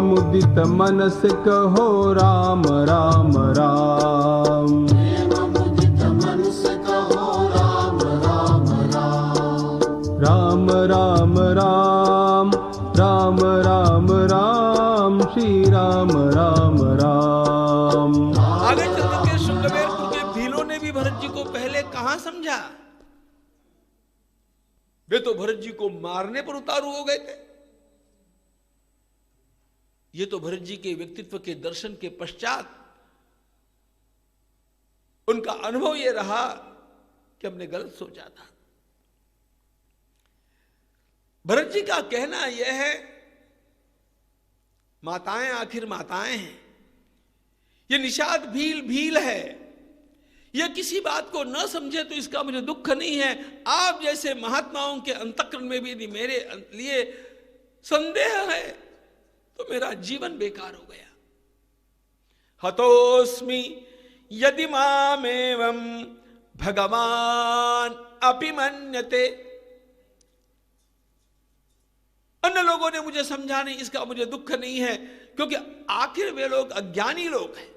मुदित मन से कहो राम राम राम। प्रेम मुदित मन से कहो राम राम राम। राम राम राम राम राम राम श्री राम राम राम। आगे चल के शुक्रवेरपुर के भीलों ने भी भरत जी को पहले कहां समझा। वे तो भरत जी को मारने पर उतारू हो गए थे। ये तो भरत जी के व्यक्तित्व के दर्शन के पश्चात उनका अनुभव यह रहा कि हमने गलत सोचा था। भरत जी का कहना यह है, माताएं आखिर माताएं हैं, यह निषाद भील भील है, यह किसी बात को न समझे तो इसका मुझे दुख नहीं है। आप जैसे महात्माओं के अंतःकरण में भी यदि मेरे लिए संदेह है तो मेरा जीवन बेकार हो गया। हतोस्मि यदि मामेवं भगवान अपि मन्यते। अन्य लोगों ने मुझे समझा नहीं, इसका मुझे दुख नहीं है, क्योंकि आखिर वे लोग अज्ञानी लोग हैं।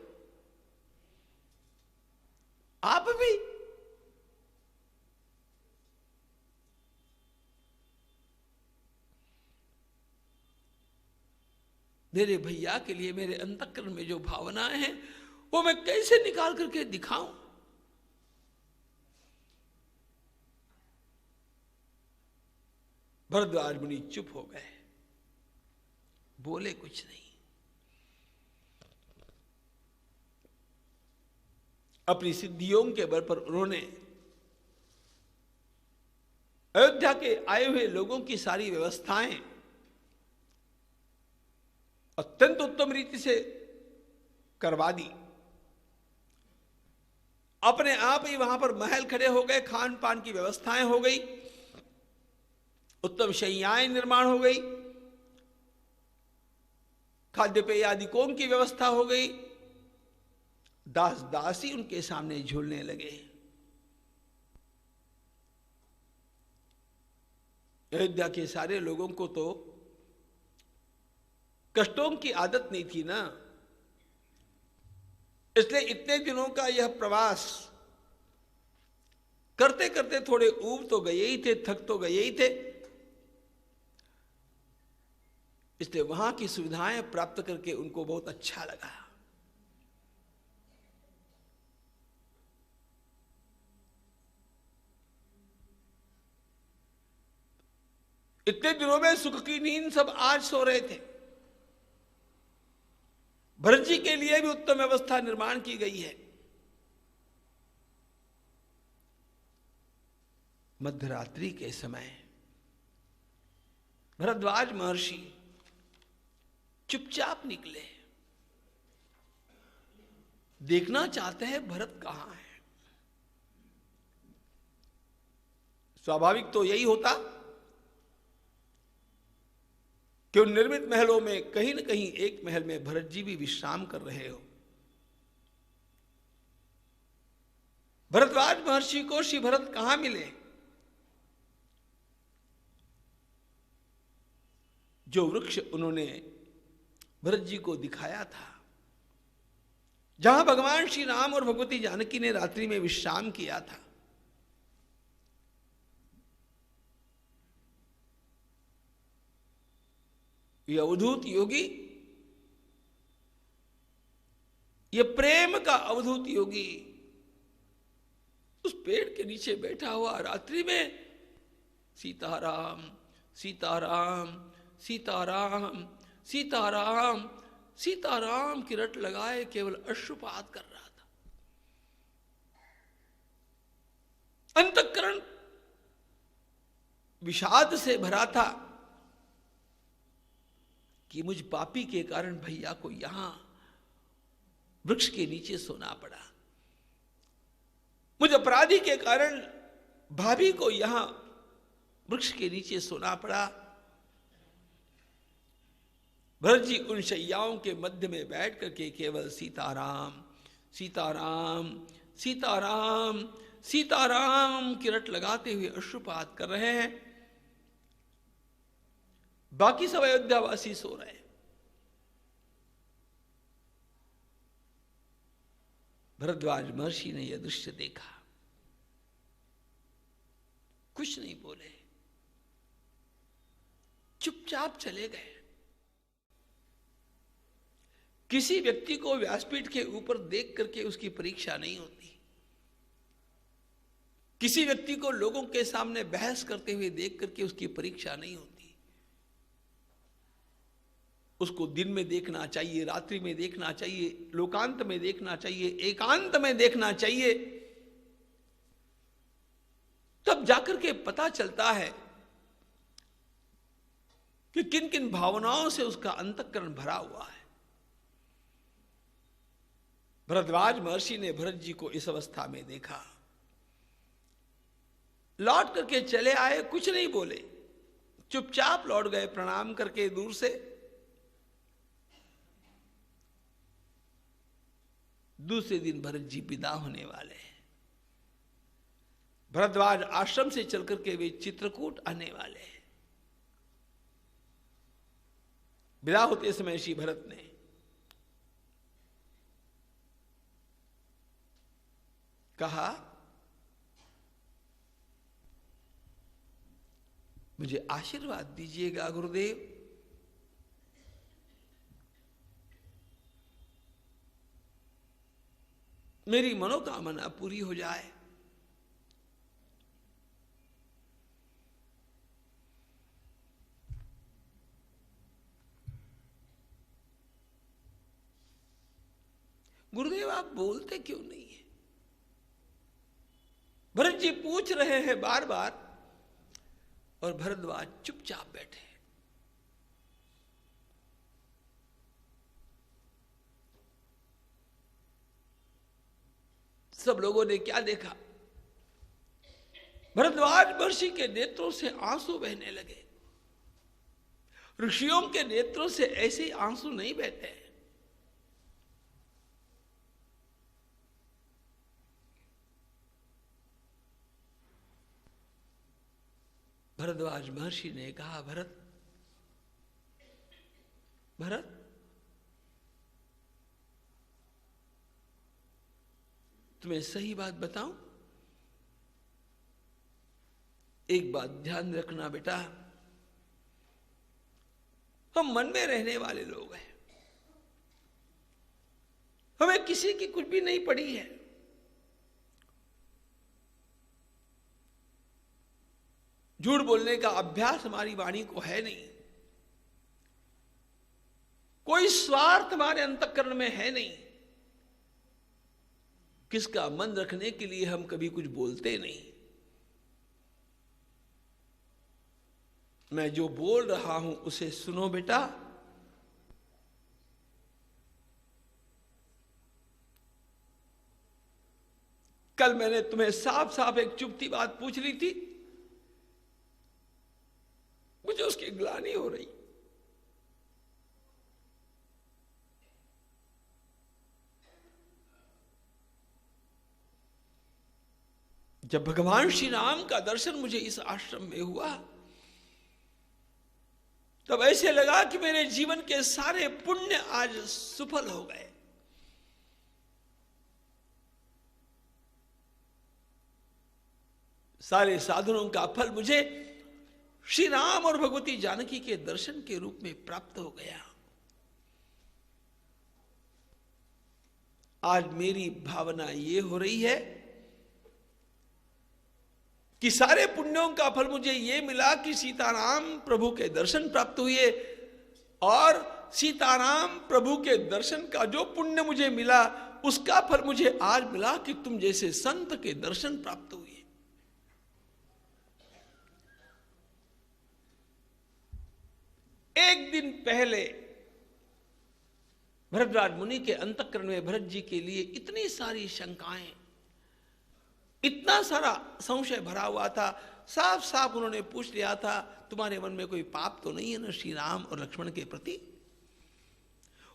आप भी मेरे भैया के लिए मेरे अंतःकरण में जो भावनाएं हैं वो मैं कैसे निकाल करके दिखाऊं। भरद्वाज मुनि चुप हो गए, बोले कुछ नहीं। अपनी सिद्धियों के बल पर उन्होंने अयोध्या के आए हुए लोगों की सारी व्यवस्थाएं अत्यंत उत्तम रीति से करवा दी। अपने आप ही वहां पर महल खड़े हो गए, खान पान की व्यवस्थाएं हो गई, उत्तम शैयाएं निर्माण हो गई, खाद्य पेय आदि कोम की व्यवस्था हो गई। दास दासी उनके सामने झूलने लगे। अयोध्या के सारे लोगों को तो कष्टों की आदत नहीं थी ना, इसलिए इतने दिनों का यह प्रवास करते करते थोड़े ऊब तो गए ही थे, थक तो गए ही थे। इसलिए वहां की सुविधाएं प्राप्त करके उनको बहुत अच्छा लगा। इतने दिनों में सुख की नींद सब आज सो रहे थे। भरत जी के लिए भी उत्तम व्यवस्था निर्माण की गई है। मध्यरात्रि के समय भरद्वाज महर्षि चुपचाप निकले, देखना चाहते हैं भरत कहां है। स्वाभाविक तो यही होता कि उन निर्मित महलों में कहीं न कहीं एक महल में भरत जी भी विश्राम कर रहे हो। भरद्वाज महर्षि को श्री भरत कहां मिले? जो वृक्ष उन्होंने भरत जी को दिखाया था, जहां भगवान श्री राम और भगवती जानकी ने रात्रि में विश्राम किया था, ये अवधूत योगी, ये प्रेम का अवधूत योगी उस पेड़ के नीचे बैठा हुआ रात्रि में सीताराम सीताराम सीताराम सीताराम सीताराम की रट लगाए केवल अश्रुपात कर रहा था। अंतःकरण विषाद से भरा था कि मुझ पापी के कारण भैया को यहां वृक्ष के नीचे सोना पड़ा, मुझ अपराधी के कारण भाभी को यहां वृक्ष के नीचे सोना पड़ा। भरत जी उन शैयाओं के मध्य में बैठ करके केवल सीताराम सीताराम सीताराम सीताराम की रट लगाते हुए अश्रुपात कर रहे हैं। बाकी सब अयोध्यावासी सो रहे हैं। भरद्वाज महर्षि ने यह दृश्य देखा, कुछ नहीं बोले, चुपचाप चले गए। किसी व्यक्ति को व्यासपीठ के ऊपर देख करके उसकी परीक्षा नहीं होती। किसी व्यक्ति को लोगों के सामने बहस करते हुए देख करके उसकी परीक्षा नहीं होती। उसको दिन में देखना चाहिए, रात्रि में देखना चाहिए, लोकांत में देखना चाहिए, एकांत में देखना चाहिए। तब जाकर के पता चलता है कि किन किन भावनाओं से उसका अंतःकरण भरा हुआ है। भरद्वाज महर्षि ने भरत जी को इस अवस्था में देखा, लौट करके चले आए, कुछ नहीं बोले, चुपचाप लौट गए प्रणाम करके दूर से। दूसरे दिन भरत जी विदा होने वाले हैं। भरद्वाज आश्रम से चलकर के वे चित्रकूट आने वाले हैं। विदा होते समय श्री भरत ने कहा, मुझे आशीर्वाद दीजिएगा गुरुदेव। मेरी मनोकामना पूरी हो जाए। गुरुदेव आप बोलते क्यों नहीं है? भरत जी पूछ रहे हैं बार बार और भरद्वाज चुपचाप बैठे। सब लोगों ने क्या देखा? भरद्वाज महर्षि के नेत्रों से आंसू बहने लगे। ऋषियों के नेत्रों से ऐसे आंसू नहीं बहते। भरद्वाज महर्षि ने कहा, भरत भरत तुम्हें सही बात बताऊं, एक बात ध्यान रखना बेटा, हम मन में रहने वाले लोग हैं, हमें किसी की कुछ भी नहीं पड़ी है। झूठ बोलने का अभ्यास हमारी वाणी को है नहीं, कोई स्वार्थ हमारे अंतःकरण में है नहीं, किसका मन रखने के लिए हम कभी कुछ बोलते नहीं। मैं जो बोल रहा हूं उसे सुनो बेटा। कल मैंने तुम्हें साफ साफ एक चुपती बात पूछ ली थी, मुझे उसकी ग्लानि हो रही। जब भगवान श्री राम का दर्शन मुझे इस आश्रम में हुआ, तब ऐसे लगा कि मेरे जीवन के सारे पुण्य आज सफल हो गए। सारे साधनों का फल मुझे श्री राम और भगवती जानकी के दर्शन के रूप में प्राप्त हो गया। आज मेरी भावना ये हो रही है कि सारे पुण्यों का फल मुझे ये मिला कि सीताराम प्रभु के दर्शन प्राप्त हुए, और सीताराम प्रभु के दर्शन का जो पुण्य मुझे मिला उसका फल मुझे आज मिला कि तुम जैसे संत के दर्शन प्राप्त हुए। एक दिन पहले भरद्वाज मुनि के अंतःकरण में भरत जी के लिए इतनी सारी शंकाएं, इतना सारा संशय भरा हुआ था। साफ साफ उन्होंने पूछ लिया था, तुम्हारे मन में कोई पाप तो नहीं है ना श्री राम और लक्ष्मण के प्रति?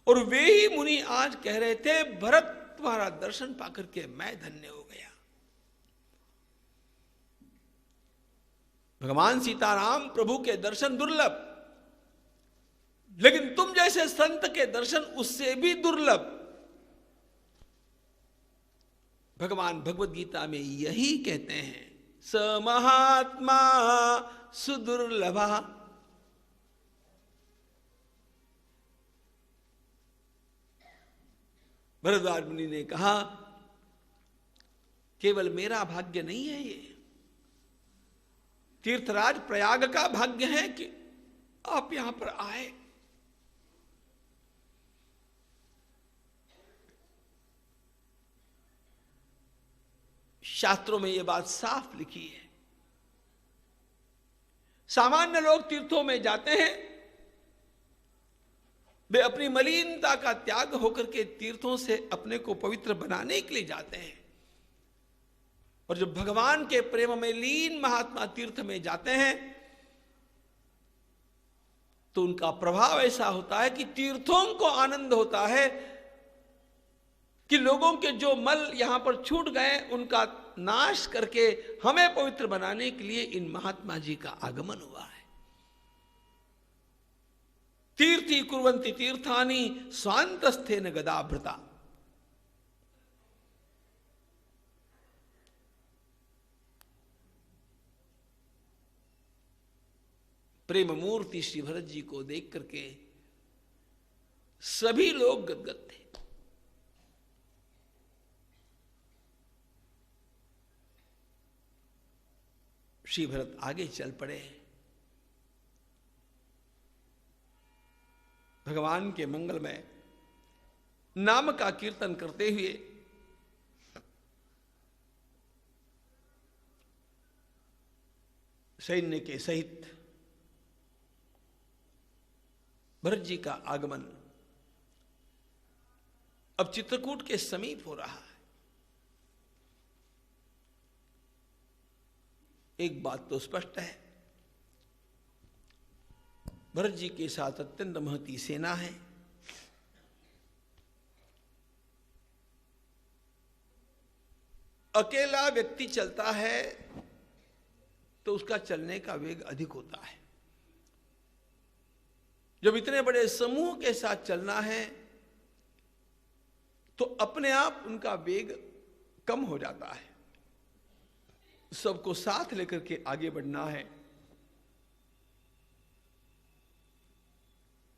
और वे ही मुनि आज कह रहे थे, भरत तुम्हारा दर्शन पाकर के मैं धन्य हो गया। भगवान सीताराम प्रभु के दर्शन दुर्लभ, लेकिन तुम जैसे संत के दर्शन उससे भी दुर्लभ। भगवान भगवत गीता में यही कहते हैं, स महात्मा सुदुर्लभा। भरद्वाज मुनि ने कहा, केवल मेरा भाग्य नहीं है ये, तीर्थराज प्रयाग का भाग्य है कि आप यहां पर आए। शास्त्रों में यह बात साफ लिखी है। सामान्य लोग तीर्थों में जाते हैं, वे अपनी मलिनता का त्याग होकर के तीर्थों से अपने को पवित्र बनाने के लिए जाते हैं। और जब भगवान के प्रेम में लीन महात्मा तीर्थ में जाते हैं तो उनका प्रभाव ऐसा होता है कि तीर्थों को आनंद होता है कि लोगों के जो मल यहां पर छूट गए उनका नाश करके हमें पवित्र बनाने के लिए इन महात्मा जी का आगमन हुआ है। तीर्थी कुर्वन्ति तीर्थानि स्वांतस्थेन गदाभृता। प्रेम मूर्ति श्री भरत जी को देख करके सभी लोग गदगद थे। श्री भरत आगे चल पड़े। भगवान के मंगलमय नाम का कीर्तन करते हुए सैन्य के सहित भरत जी का आगमन अब चित्रकूट के समीप हो रहा है। एक बात तो स्पष्ट है, भरत जी के साथ अत्यंत महती सेना है। अकेला व्यक्ति चलता है तो उसका चलने का वेग अधिक होता है। जब इतने बड़े समूह के साथ चलना है तो अपने आप उनका वेग कम हो जाता है। सबको साथ लेकर के आगे बढ़ना है।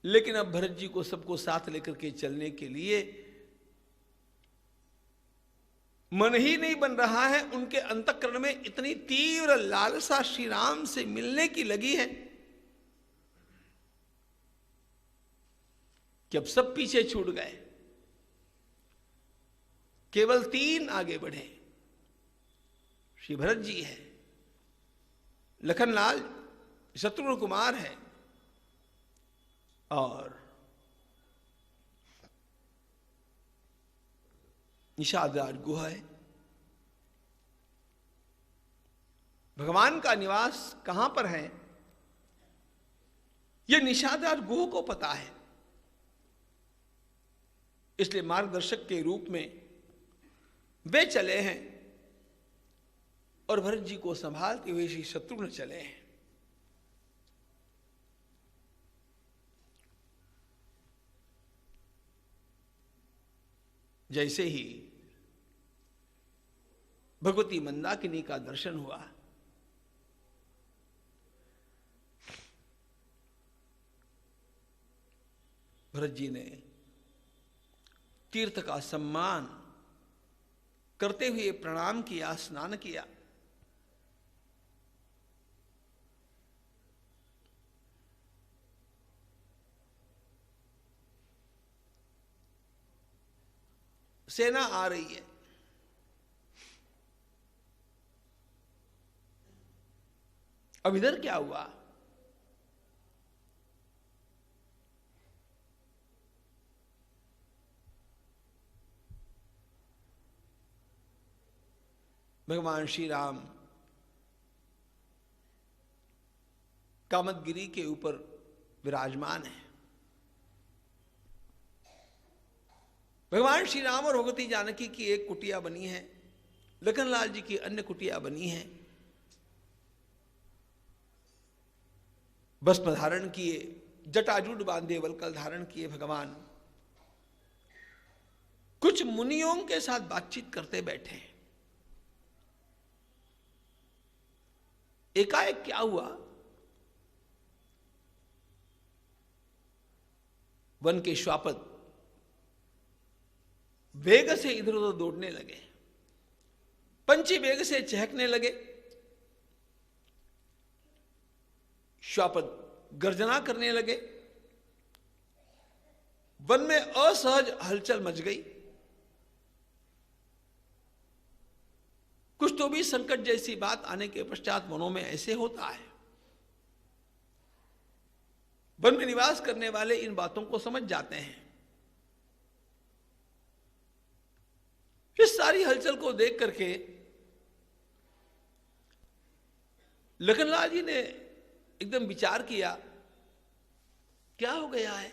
लेकिन अब भरत जी को सबको साथ लेकर के चलने के लिए मन ही नहीं बन रहा है। उनके अंतःकरण में इतनी तीव्र लालसा श्री राम से मिलने की लगी है कि अब सब पीछे छूट गए, केवल 3 आगे बढ़े। श्री भरत जी है, लखनलाल शत्रुघ्न कुमार है और निषादराज गुहा है। भगवान का निवास कहां पर है यह निषादराज गुह को पता है, इसलिए मार्गदर्शक के रूप में वे चले हैं और भरत जी को संभालते हुए श्री शत्रुघ्न चले हैं। जैसे ही भगवती मंदाकिनी का दर्शन हुआ, भरत जी ने तीर्थ का सम्मान करते हुए प्रणाम किया, स्नान किया। सेना आ रही है। अब इधर क्या हुआ? भगवान श्री राम कामदगिरी के ऊपर विराजमान है। भगवान श्री राम और भगवती जानकी की एक कुटिया बनी है, लखनलाल जी की अन्य कुटिया बनी है। भस्म धारण किए, जटाजूट बांधे, वलकल धारण किए भगवान कुछ मुनियों के साथ बातचीत करते बैठे हैं। एकाएक क्या हुआ, वन के श्वापद वेग से इधर उधर दौड़ने लगे, पंछी वेग से चहकने लगे, श्वापद गर्जना करने लगे, वन में असहज हलचल मच गई। कुछ तो भी संकट जैसी बात आने के पश्चात वनों में ऐसे होता है। वन में निवास करने वाले इन बातों को समझ जाते हैं। इस सारी हलचल को देख करके लखनलाल जी ने एकदम विचार किया, क्या हो गया है,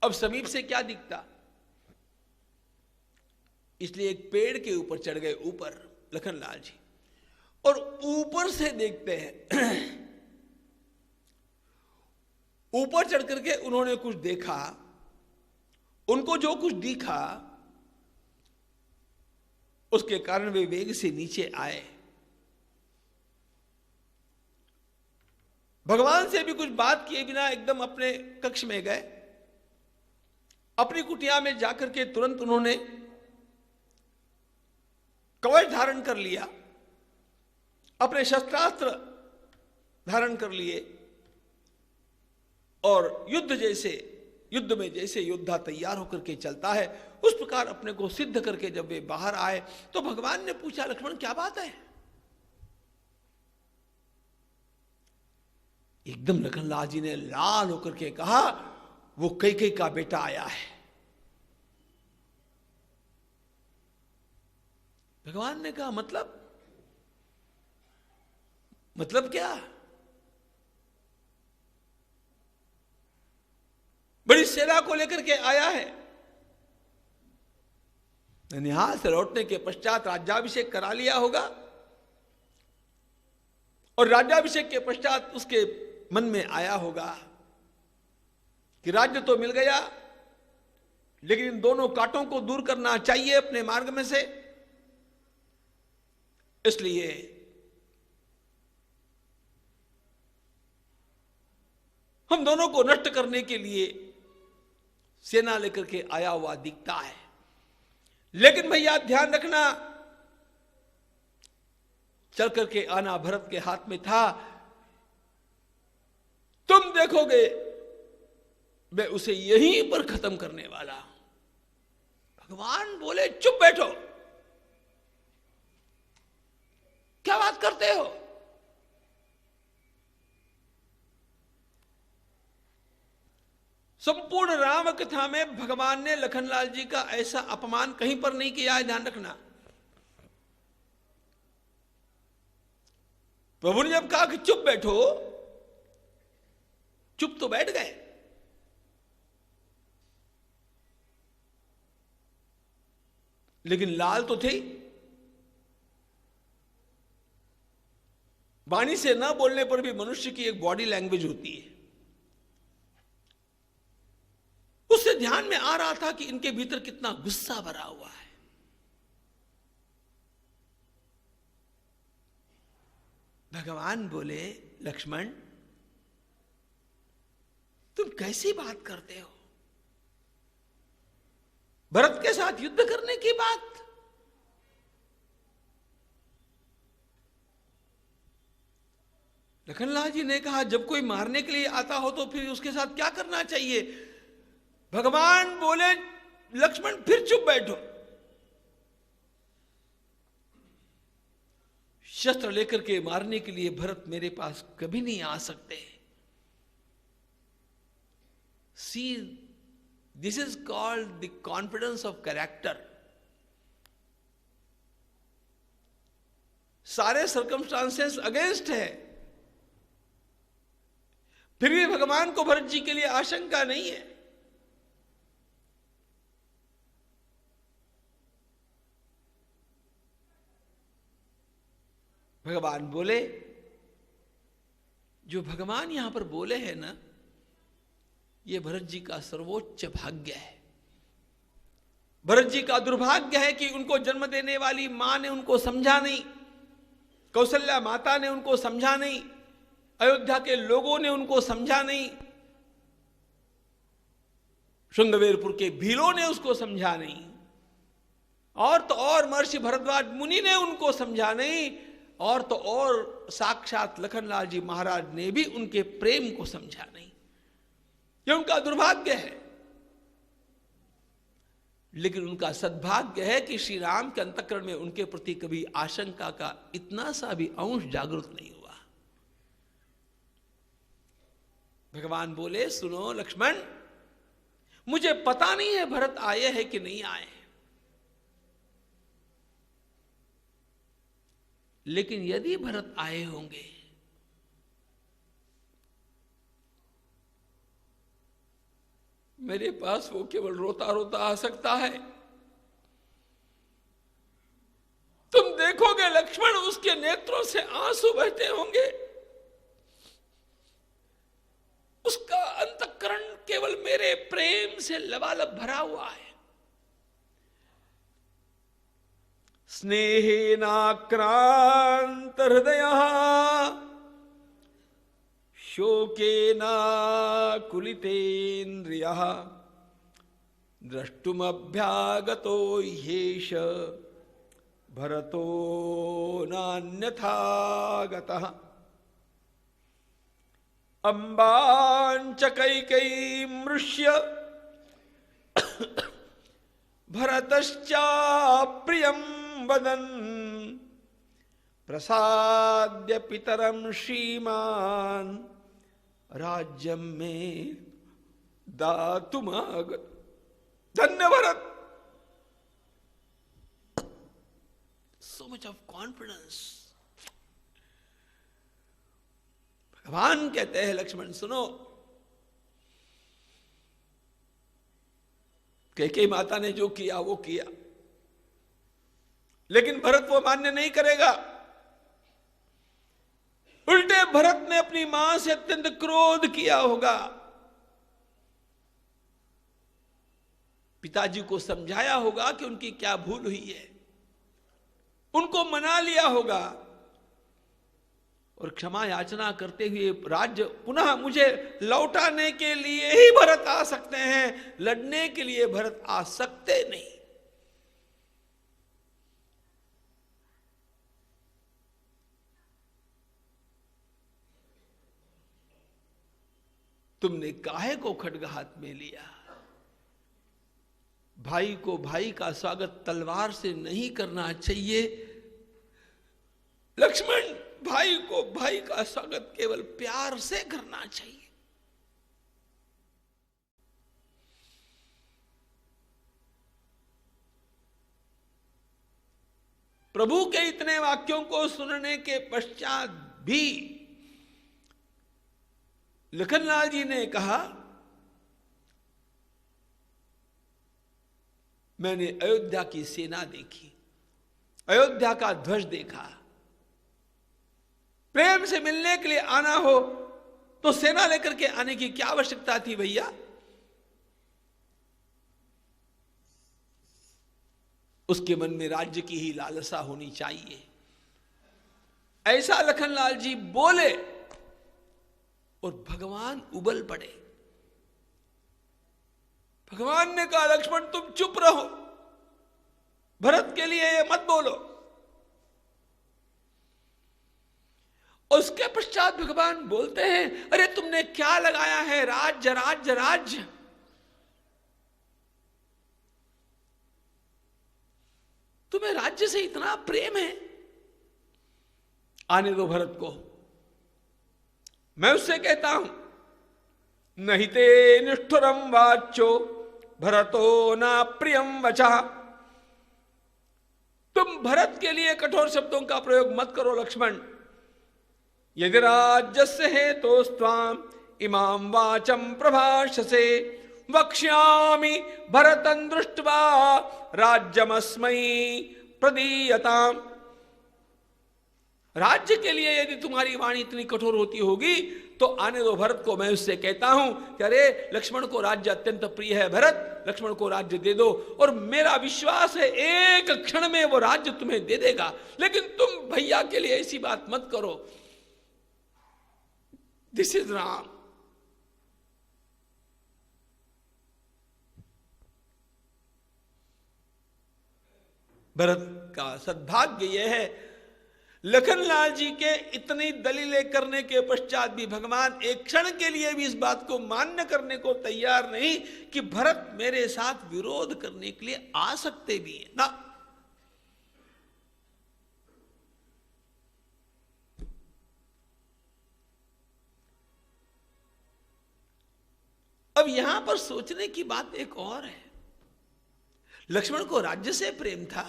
अब समीप से क्या दिखता। इसलिए एक पेड़ के ऊपर चढ़ गए, ऊपर लखनलाल जी, और ऊपर से देखते हैं। ऊपर चढ़ करके उन्होंने कुछ देखा, उनको जो कुछ दिखा उसके कारण वे वेग से नीचे आए। भगवान से भी कुछ बात किए बिना एकदम अपने कक्ष में गए। अपनी कुटिया में जाकर के तुरंत उन्होंने कवच धारण कर लिया, अपने शस्त्रास्त्र धारण कर लिए, और युद्ध में जैसे योद्धा तैयार होकर के चलता है उस प्रकार अपने को सिद्ध करके जब वे बाहर आए तो भगवान ने पूछा, लक्ष्मण क्या बात है। एकदम लखनलाल जी ने लाल होकर के कहा, वो कैकेयी का बेटा आया है। भगवान ने कहा, मतलब क्या। बड़ी सेना को लेकर के आया है। ननिहाल से लौटने के पश्चात राज्याभिषेक करा लिया होगा, और राज्याभिषेक के पश्चात उसके मन में आया होगा कि राज्य तो मिल गया, लेकिन इन दोनों कांटों को दूर करना चाहिए अपने मार्ग में से। इसलिए हम दोनों को नष्ट करने के लिए सेना लेकर के आया हुआ दिखता है। लेकिन भैया ध्यान रखना, चल करके आना भरत के हाथ में था। तुम देखोगे मैं उसे यहीं पर खत्म करने वाला हूं। भगवान बोले, चुप बैठो, क्या बात करते हो। संपूर्ण राम कथा में भगवान ने लखनलाल जी का ऐसा अपमान कहीं पर नहीं किया है, ध्यान रखना। प्रभु ने जब कहा कि चुप बैठो, चुप तो बैठ गए। लेकिन लाल तो थे। वाणी से ना बोलने पर भी मनुष्य की एक बॉडी लैंग्वेज होती है। उससे ध्यान में आ रहा था कि इनके भीतर कितना गुस्सा भरा हुआ है। भगवान बोले, लक्ष्मण तुम कैसी बात करते हो। भरत के साथ युद्ध करने की बात। लखनलाल जी ने कहा, जब कोई मारने के लिए आता हो तो फिर उसके साथ क्या करना चाहिए। भगवान बोले, लक्ष्मण फिर चुप बैठो। शस्त्र लेकर के मारने के लिए भरत मेरे पास कभी नहीं आ सकते। See, this is called the confidence of character. सारे सर्कमस्टांसेस अगेंस्ट है, फिर भी भगवान को भरत जी के लिए आशंका नहीं है। भगवान बोले, जो भगवान यहां पर बोले हैं ना, ये भरत जी का सर्वोच्च भाग्य है। भरत जी का दुर्भाग्य है कि उनको जन्म देने वाली मां ने उनको समझा नहीं, कौशल्या माता ने उनको समझा नहीं, अयोध्या के लोगों ने उनको समझा नहीं, श्रृंगवेरपुर के भीलों ने उसको समझा नहीं, और तो और महर्षि भरद्वाज मुनि ने उनको समझा नहीं, और तो और साक्षात लखनलाल जी महाराज ने भी उनके प्रेम को समझा नहीं। यह उनका दुर्भाग्य है। लेकिन उनका सद्भाग्य है कि श्री राम के अंतःकरण में उनके प्रति कभी आशंका का इतना सा भी अंश जागृत नहीं हुआ। भगवान बोले, सुनो लक्ष्मण, मुझे पता नहीं है भरत आए हैं कि नहीं आए, लेकिन यदि भरत आए होंगे मेरे पास वो केवल रोता रोता आ सकता है। तुम देखोगे लक्ष्मण, उसके नेत्रों से आंसू बहते होंगे। उसका अंतःकरण केवल मेरे प्रेम से लबालब भरा हुआ है। स्नेहेनाक्रांत हृदयः शोकेनाकुलितेन्द्रियः द्रष्टुमभ्यागतो ह्येष भरतो नान्यथा गतः। अम्बाञ्च कैकेयीमृष्य भरतश्चाप्रियं वदन् प्रसाद्य पितरं श्रीमान् राज्यं में दातुमागत। धन्य Bharat, so much of confidence। भगवान कहते हैं लक्ष्मण सुनो, कैकेयी माता ने जो किया वो किया, लेकिन भरत वो मान्य नहीं करेगा। उल्टे भरत ने अपनी मां से अत्यंत क्रोध किया होगा, पिताजी को समझाया होगा कि उनकी क्या भूल हुई है, उनको मना लिया होगा और क्षमा याचना करते हुए राज्य पुनः मुझे लौटाने के लिए ही भरत आ सकते हैं, लड़ने के लिए भरत आ सकते नहीं। तुमने काहे को खड्ग हाथ में लिया? भाई को भाई का स्वागत तलवार से नहीं करना चाहिए लक्ष्मण, भाई को भाई का स्वागत केवल प्यार से करना चाहिए। प्रभु के इतने वाक्यों को सुनने के पश्चात भी लखनलाल जी ने कहा, मैंने अयोध्या की सेना देखी, अयोध्या का ध्वज देखा। प्रेम से मिलने के लिए आना हो तो सेना लेकर के आने की क्या आवश्यकता थी भैया? उसके मन में राज्य की ही लालसा होनी चाहिए। ऐसा लखनलाल जी बोले और भगवान उबल पड़े। भगवान ने कहा, लक्ष्मण तुम चुप रहो, भरत के लिए ये मत बोलो। उसके पश्चात भगवान बोलते हैं, अरे तुमने क्या लगाया है राज्य राज्य राज्य। तुम्हें राज्य से इतना प्रेम है, आने दो भरत को। मैं उससे कहता हूं, नहीं ते निष्ठुरम वाच्यो भरतो ना प्रियम वचः। तुम भरत के लिए कठोर शब्दों का प्रयोग मत करो लक्ष्मण। यदि राज्यस्य हेतोस्त्वाम इमाम वाचम प्रभाषसे वक्ष्यामि भरतं दृष्ट्वा राज्यमस्मै प्रदीयताम्। राज्य के लिए यदि तुम्हारी वाणी इतनी कठोर होती होगी तो आने दो भरत को। मैं उससे कहता हूं कि अरे लक्ष्मण को राज्य अत्यंत प्रिय है, भरत लक्ष्मण को राज्य दे दो, और मेरा विश्वास है एक क्षण में वो राज्य तुम्हें दे देगा। लेकिन तुम भैया के लिए ऐसी बात मत करो। This is Ram. भरत का सद्भाग्य यह है, लखनलाल जी के इतनी दलीलें करने के पश्चात भी भगवान एक क्षण के लिए भी इस बात को मान्य करने को तैयार नहीं कि भरत मेरे साथ विरोध करने के लिए आ सकते भी हैं ना। अब यहां पर सोचने की बात एक और है। लक्ष्मण को राज्य से प्रेम था,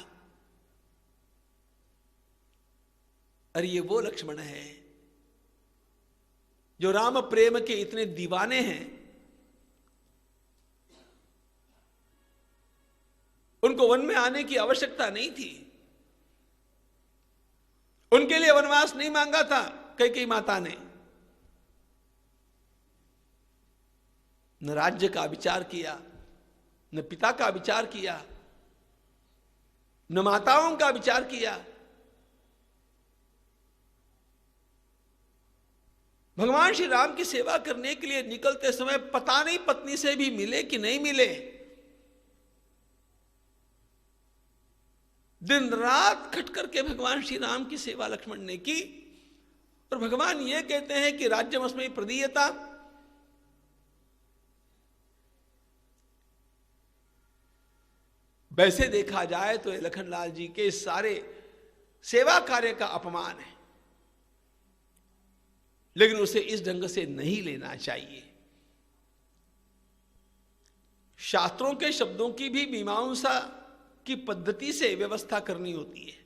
अरे ये वो लक्ष्मण है जो राम प्रेम के इतने दीवाने हैं। उनको वन में आने की आवश्यकता नहीं थी, उनके लिए वनवास नहीं मांगा था कैकेयी माता ने। न राज्य का विचार किया, न पिता का विचार किया, न माताओं का विचार किया। भगवान श्री राम की सेवा करने के लिए निकलते समय पता नहीं पत्नी से भी मिले कि नहीं मिले। दिन रात खट करके भगवान श्री राम की सेवा लक्ष्मण ने की। और भगवान ये कहते हैं कि राज्यमस्मै प्रदीयता, वैसे देखा जाए तो लखनलाल जी के सारे सेवा कार्य का अपमान है, लेकिन उसे इस ढंग से नहीं लेना चाहिए। शास्त्रों के शब्दों की भी मीमांसा की पद्धति से व्यवस्था करनी होती है।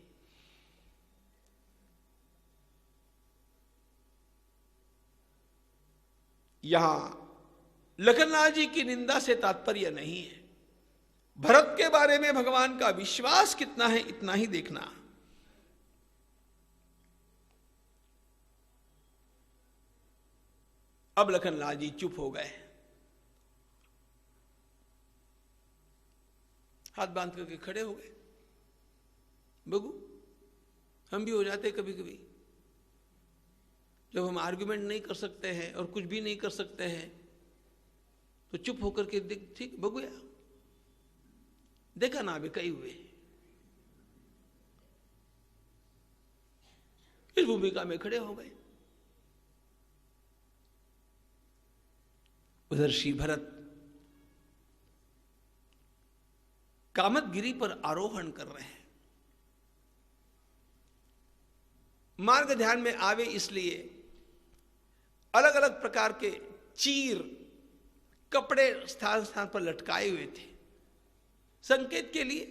यहां लखनलाल जी की निंदा से तात्पर्य नहीं है, भरत के बारे में भगवान का विश्वास कितना है इतना ही देखना। अब लखनलाल जी चुप हो गए, हाथ बांध करके खड़े हो गए। बगू, हम भी हो जाते कभी कभी, जब हम आर्गुमेंट नहीं कर सकते हैं और कुछ भी नहीं कर सकते हैं तो चुप होकर के देख, ठीक बगुया, देखा ना कई हुए। इस भूमिका में खड़े हो गए। उधर श्री भरत कामतगिरी पर आरोहण कर रहे हैं। मार्ग ध्यान में आवे इसलिए अलग अलग प्रकार के चीर कपड़े स्थान स्थान पर लटकाए हुए थे, संकेत के लिए।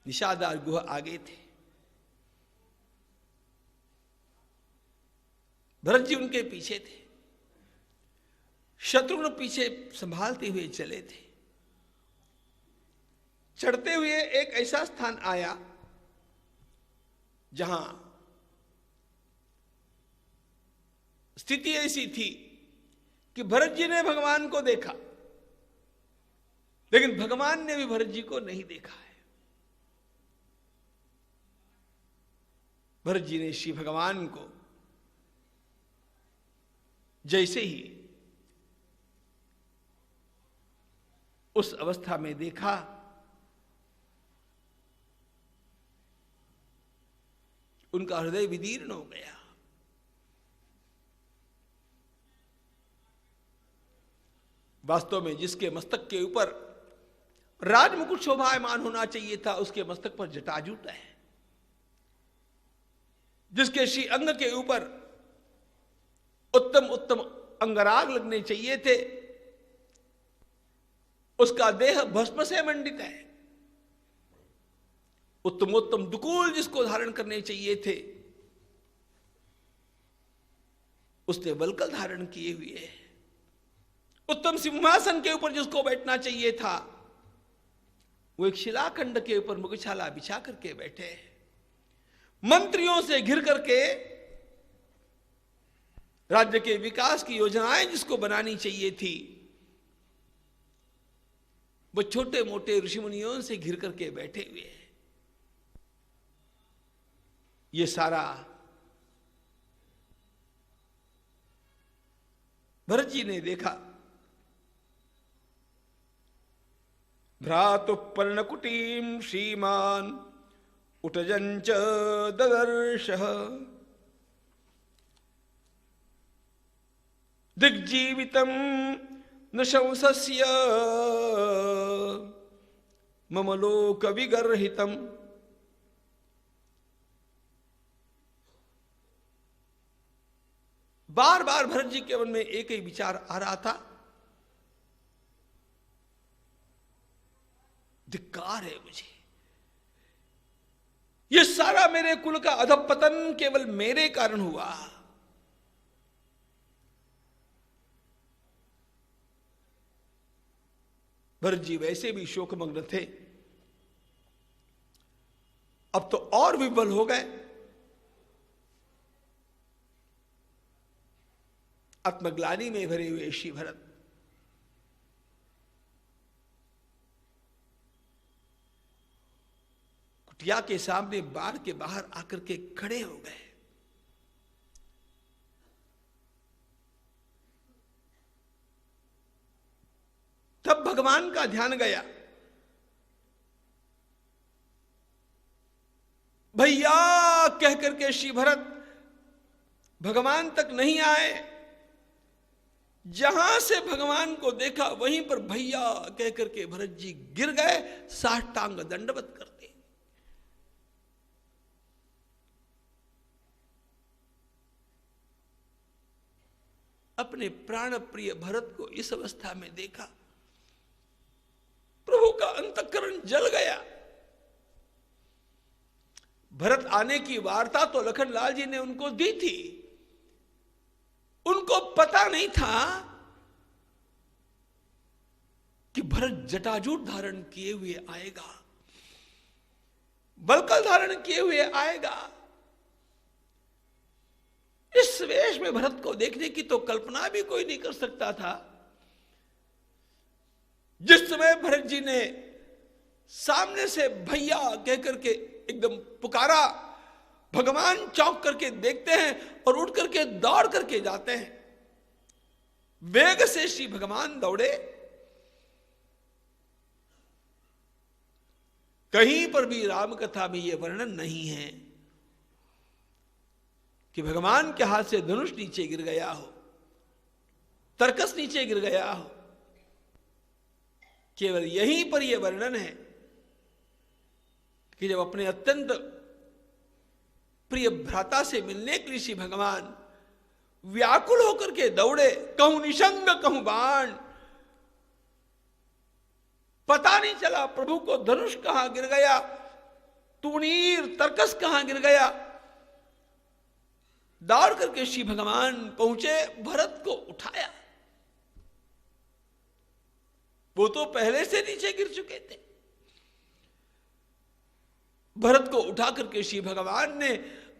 निषादार गुह आगे थे, भरत जी उनके पीछे थे, शत्रुघ्न पीछे संभालते हुए चले थे। चढ़ते हुए एक ऐसा स्थान आया जहां स्थिति ऐसी थी कि भरत जी ने भगवान को देखा, लेकिन भगवान ने भी भरत जी को नहीं देखा है। भरत जी ने श्री भगवान को जैसे ही उस अवस्था में देखा, उनका हृदय विदीर्ण हो गया। वास्तव में जिसके मस्तक के ऊपर राजमुकुट शोभायमान होना चाहिए था, उसके मस्तक पर जटाजूट है। जिसके श्री अंग के ऊपर उत्तम उत्तम अंगराग लगने चाहिए थे, उसका देह भस्म से मंडित है। उत्तमोत्तम दुकूल जिसको धारण करने चाहिए थे, उसने वल्कल धारण किए हुए है। उत्तम सिंहासन के ऊपर जिसको बैठना चाहिए था, वो एक शिलाखंड के ऊपर मुगछाला बिछा करके बैठे। मंत्रियों से घिर करके राज्य के विकास की योजनाएं जिसको बनानी चाहिए थी, वो छोटे मोटे ऋषि मुनियों से घिर करके बैठे हुए हैं। ये सारा भरत जी ने देखा। भ्रातु पर्णकुटीं श्रीमान उटजंच ददर्शः दिग्जीवितं न शंसस्य मम लोक विगर्हितम्। बार बार भरत जी के मन में एक ही विचार आ रहा था, धिक्कार है मुझे, ये सारा मेरे कुल का अधपतन केवल मेरे कारण हुआ। भरत जी वैसे भी शोकमग्न थे, अब तो और विवल हो गए। आत्मग्लानि में भरे हुए श्री भरत कुटिया के सामने बाड़ के बाहर आकर के खड़े हो गए। तब भगवान का ध्यान गया। भैया कह करके श्री भरत भगवान तक नहीं आए। जहां से भगवान को देखा वहीं पर भैया कह करके भरत जी गिर गए, साष्टांग दंडवत करते। अपने प्राण प्रिय भरत को इस अवस्था में देखा, प्रभु का अंतःकरण जल गया। भरत आने की वार्ता तो लखनलाल जी ने उनको दी थी, उनको पता नहीं था कि भरत जटाजूट धारण किए हुए आएगा, बलकल धारण किए हुए आएगा। इस वेश में भरत को देखने की तो कल्पना भी कोई नहीं कर सकता था। जिस समय भरत जी ने सामने से भैया कह करके एकदम पुकारा, भगवान चौंक करके देखते हैं और उठ करके दौड़ करके जाते हैं। वेग से श्री भगवान दौड़े। कहीं पर भी राम कथा में यह वर्णन नहीं है कि भगवान के हाथ से धनुष नीचे गिर गया हो, तरकस नीचे गिर गया हो। केवल यहीं पर यह वर्णन है कि जब अपने अत्यंत प्रिय भ्राता से मिलने के लिए श्री भगवान व्याकुल होकर के दौड़े, कहूं निशंग कहूं बाण, पता नहीं चला प्रभु को धनुष कहां गिर गया, तूणीर तरकस कहां गिर गया। दौड़ करके श्री भगवान पहुंचे, भरत को उठाया। वो तो पहले से नीचे गिर चुके थे। भरत को उठा करके श्री भगवान ने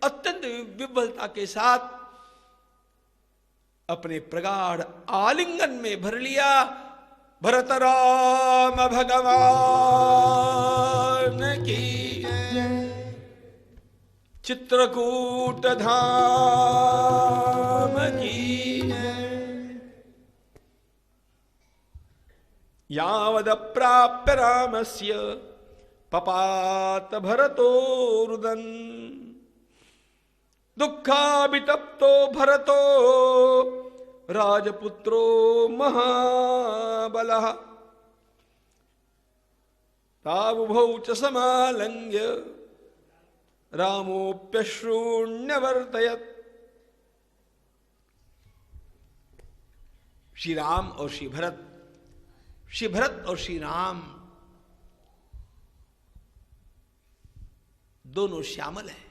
अत्यंत विह्वलता के साथ अपने प्रगाढ़ आलिंगन में भर लिया। भरत राम भगवान की चित्रकूट धाम की यावद प्राप्य रामस्य पपात भरतो रुदन दुःखाभितप्तो भरतो राजपुत्रो महाबलः तावुभौ च समालंग्य रामोप्यश्रूण्यवर्तयत्। श्री राम और श्री भरत और श्री राम दोनों श्यामल है,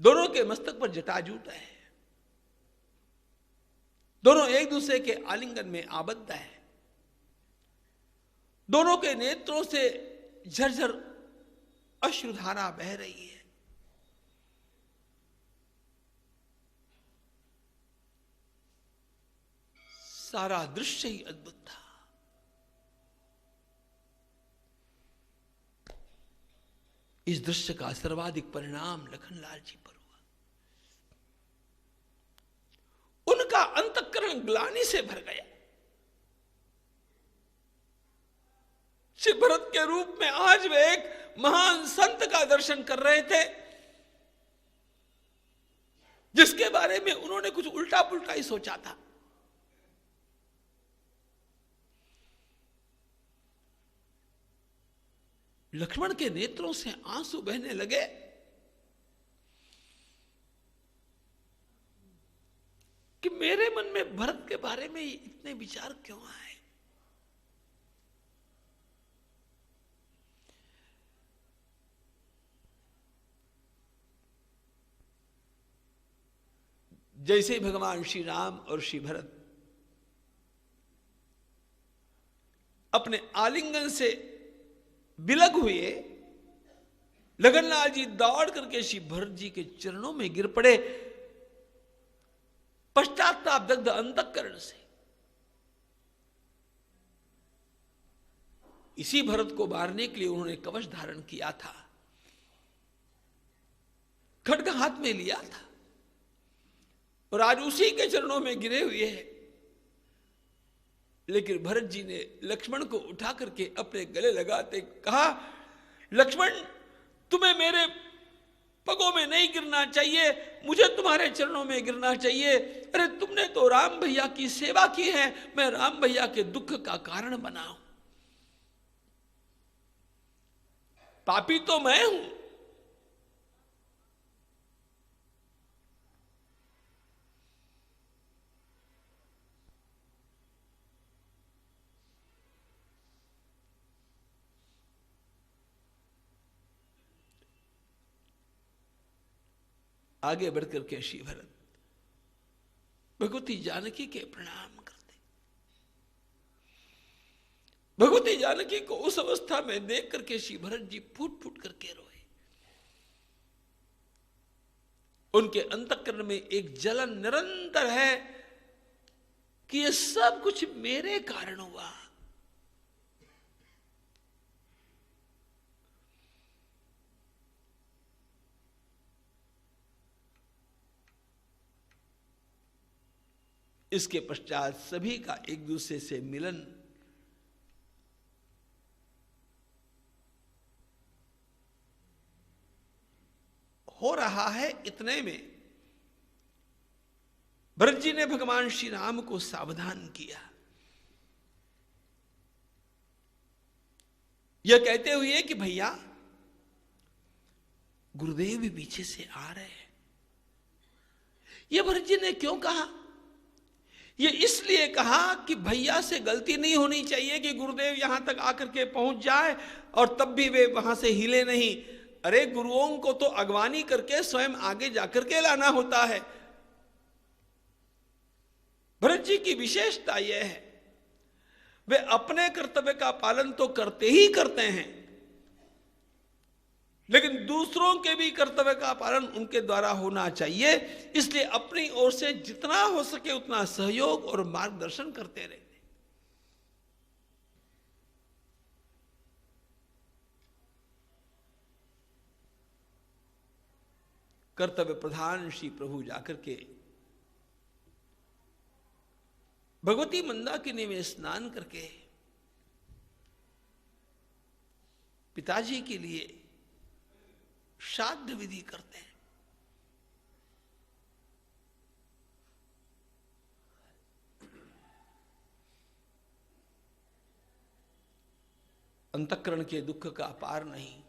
दोनों के मस्तक पर जटाजूट है, दोनों एक दूसरे के आलिंगन में आबद्ध है, दोनों के नेत्रों से झरझर अश्रुधारा बह रही है। सारा दृश्य ही अद्भुत था। इस दृश्य का सर्वाधिक परिणाम लखनलाल जी पर हुआ। उनका अंतःकरण ग्लानि से भर गया। श्री भरत के रूप में आज वे एक महान संत का दर्शन कर रहे थे, जिसके बारे में उन्होंने कुछ उल्टा पुल्टा ही सोचा था। लक्ष्मण के नेत्रों से आंसू बहने लगे। कि मेरे मन में भरत के बारे में इतने विचार क्यों आए। जैसे भगवान श्री राम और श्री भरत अपने आलिंगन से विलग हुए, लखनलाल जी दौड़ करके श्री भरत जी के चरणों में गिर पड़े, पश्चाताप दग्ध अंतःकरण से। इसी भरत को मारने के लिए उन्होंने कवच धारण किया था, खड्ग हाथ में लिया था, और आज उसी के चरणों में गिरे हुए हैं। लेकिन भरत जी ने लक्ष्मण को उठा करके अपने गले लगाते कहा, लक्ष्मण तुम्हें मेरे पगों में नहीं गिरना चाहिए, मुझे तुम्हारे चरणों में गिरना चाहिए। अरे तुमने तो राम भैया की सेवा की है, मैं राम भैया के दुख का कारण बना हूं। पापी तो मैं हूं, आगे बढ़कर के श्री भरत भगवती जानकी के प्रणाम करते। भगवती जानकी को उस अवस्था में देख करके श्री भरत जी फूट फूट करके रोए। उनके अंतःकरण में एक जलन निरंतर है कि ये सब कुछ मेरे कारण हुआ। इसके पश्चात सभी का एक दूसरे से मिलन हो रहा है। इतने में भरत जी ने भगवान श्री राम को सावधान किया, यह कहते हुए कि भैया गुरुदेव भी पीछे से आ रहे हैं। यह भरत जी ने क्यों कहा? ये इसलिए कहा कि भैया से गलती नहीं होनी चाहिए कि गुरुदेव यहां तक आकर के पहुंच जाए और तब भी वे वहां से हिले नहीं। अरे गुरुओं को तो अगवानी करके स्वयं आगे जाकर के लाना होता है। भरत जी की विशेषता यह है, वे अपने कर्तव्य का पालन तो करते ही करते हैं, लेकिन दूसरों के भी कर्तव्य का पालन उनके द्वारा होना चाहिए। इसलिए अपनी ओर से जितना हो सके उतना सहयोग और मार्गदर्शन करते रहते। कर्तव्य प्रधान श्री प्रभु जाकर के भगवती मंदाकिनी में स्नान करके पिताजी के लिए श्राद्ध विधि करते हैं। अंतःकरण के दुख का पार नहीं,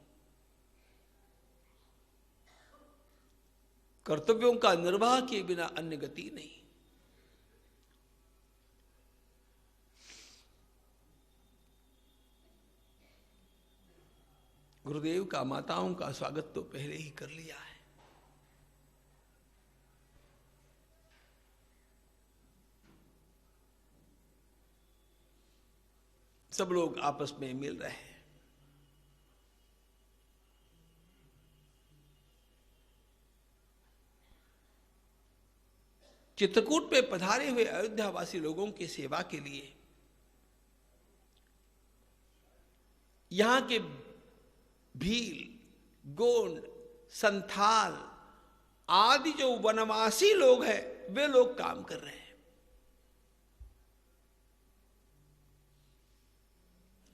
कर्तव्यों का निर्वाह किए बिना अन्य गति नहीं। गुरुदेव का माताओं का स्वागत तो पहले ही कर लिया है। सब लोग आपस में मिल रहे हैं। चित्रकूट पे पधारे हुए अयोध्यावासी लोगों की सेवा के लिए यहां के भील, गोंड, संथाल आदि जो वनवासी लोग हैं वे लोग काम कर रहे हैं।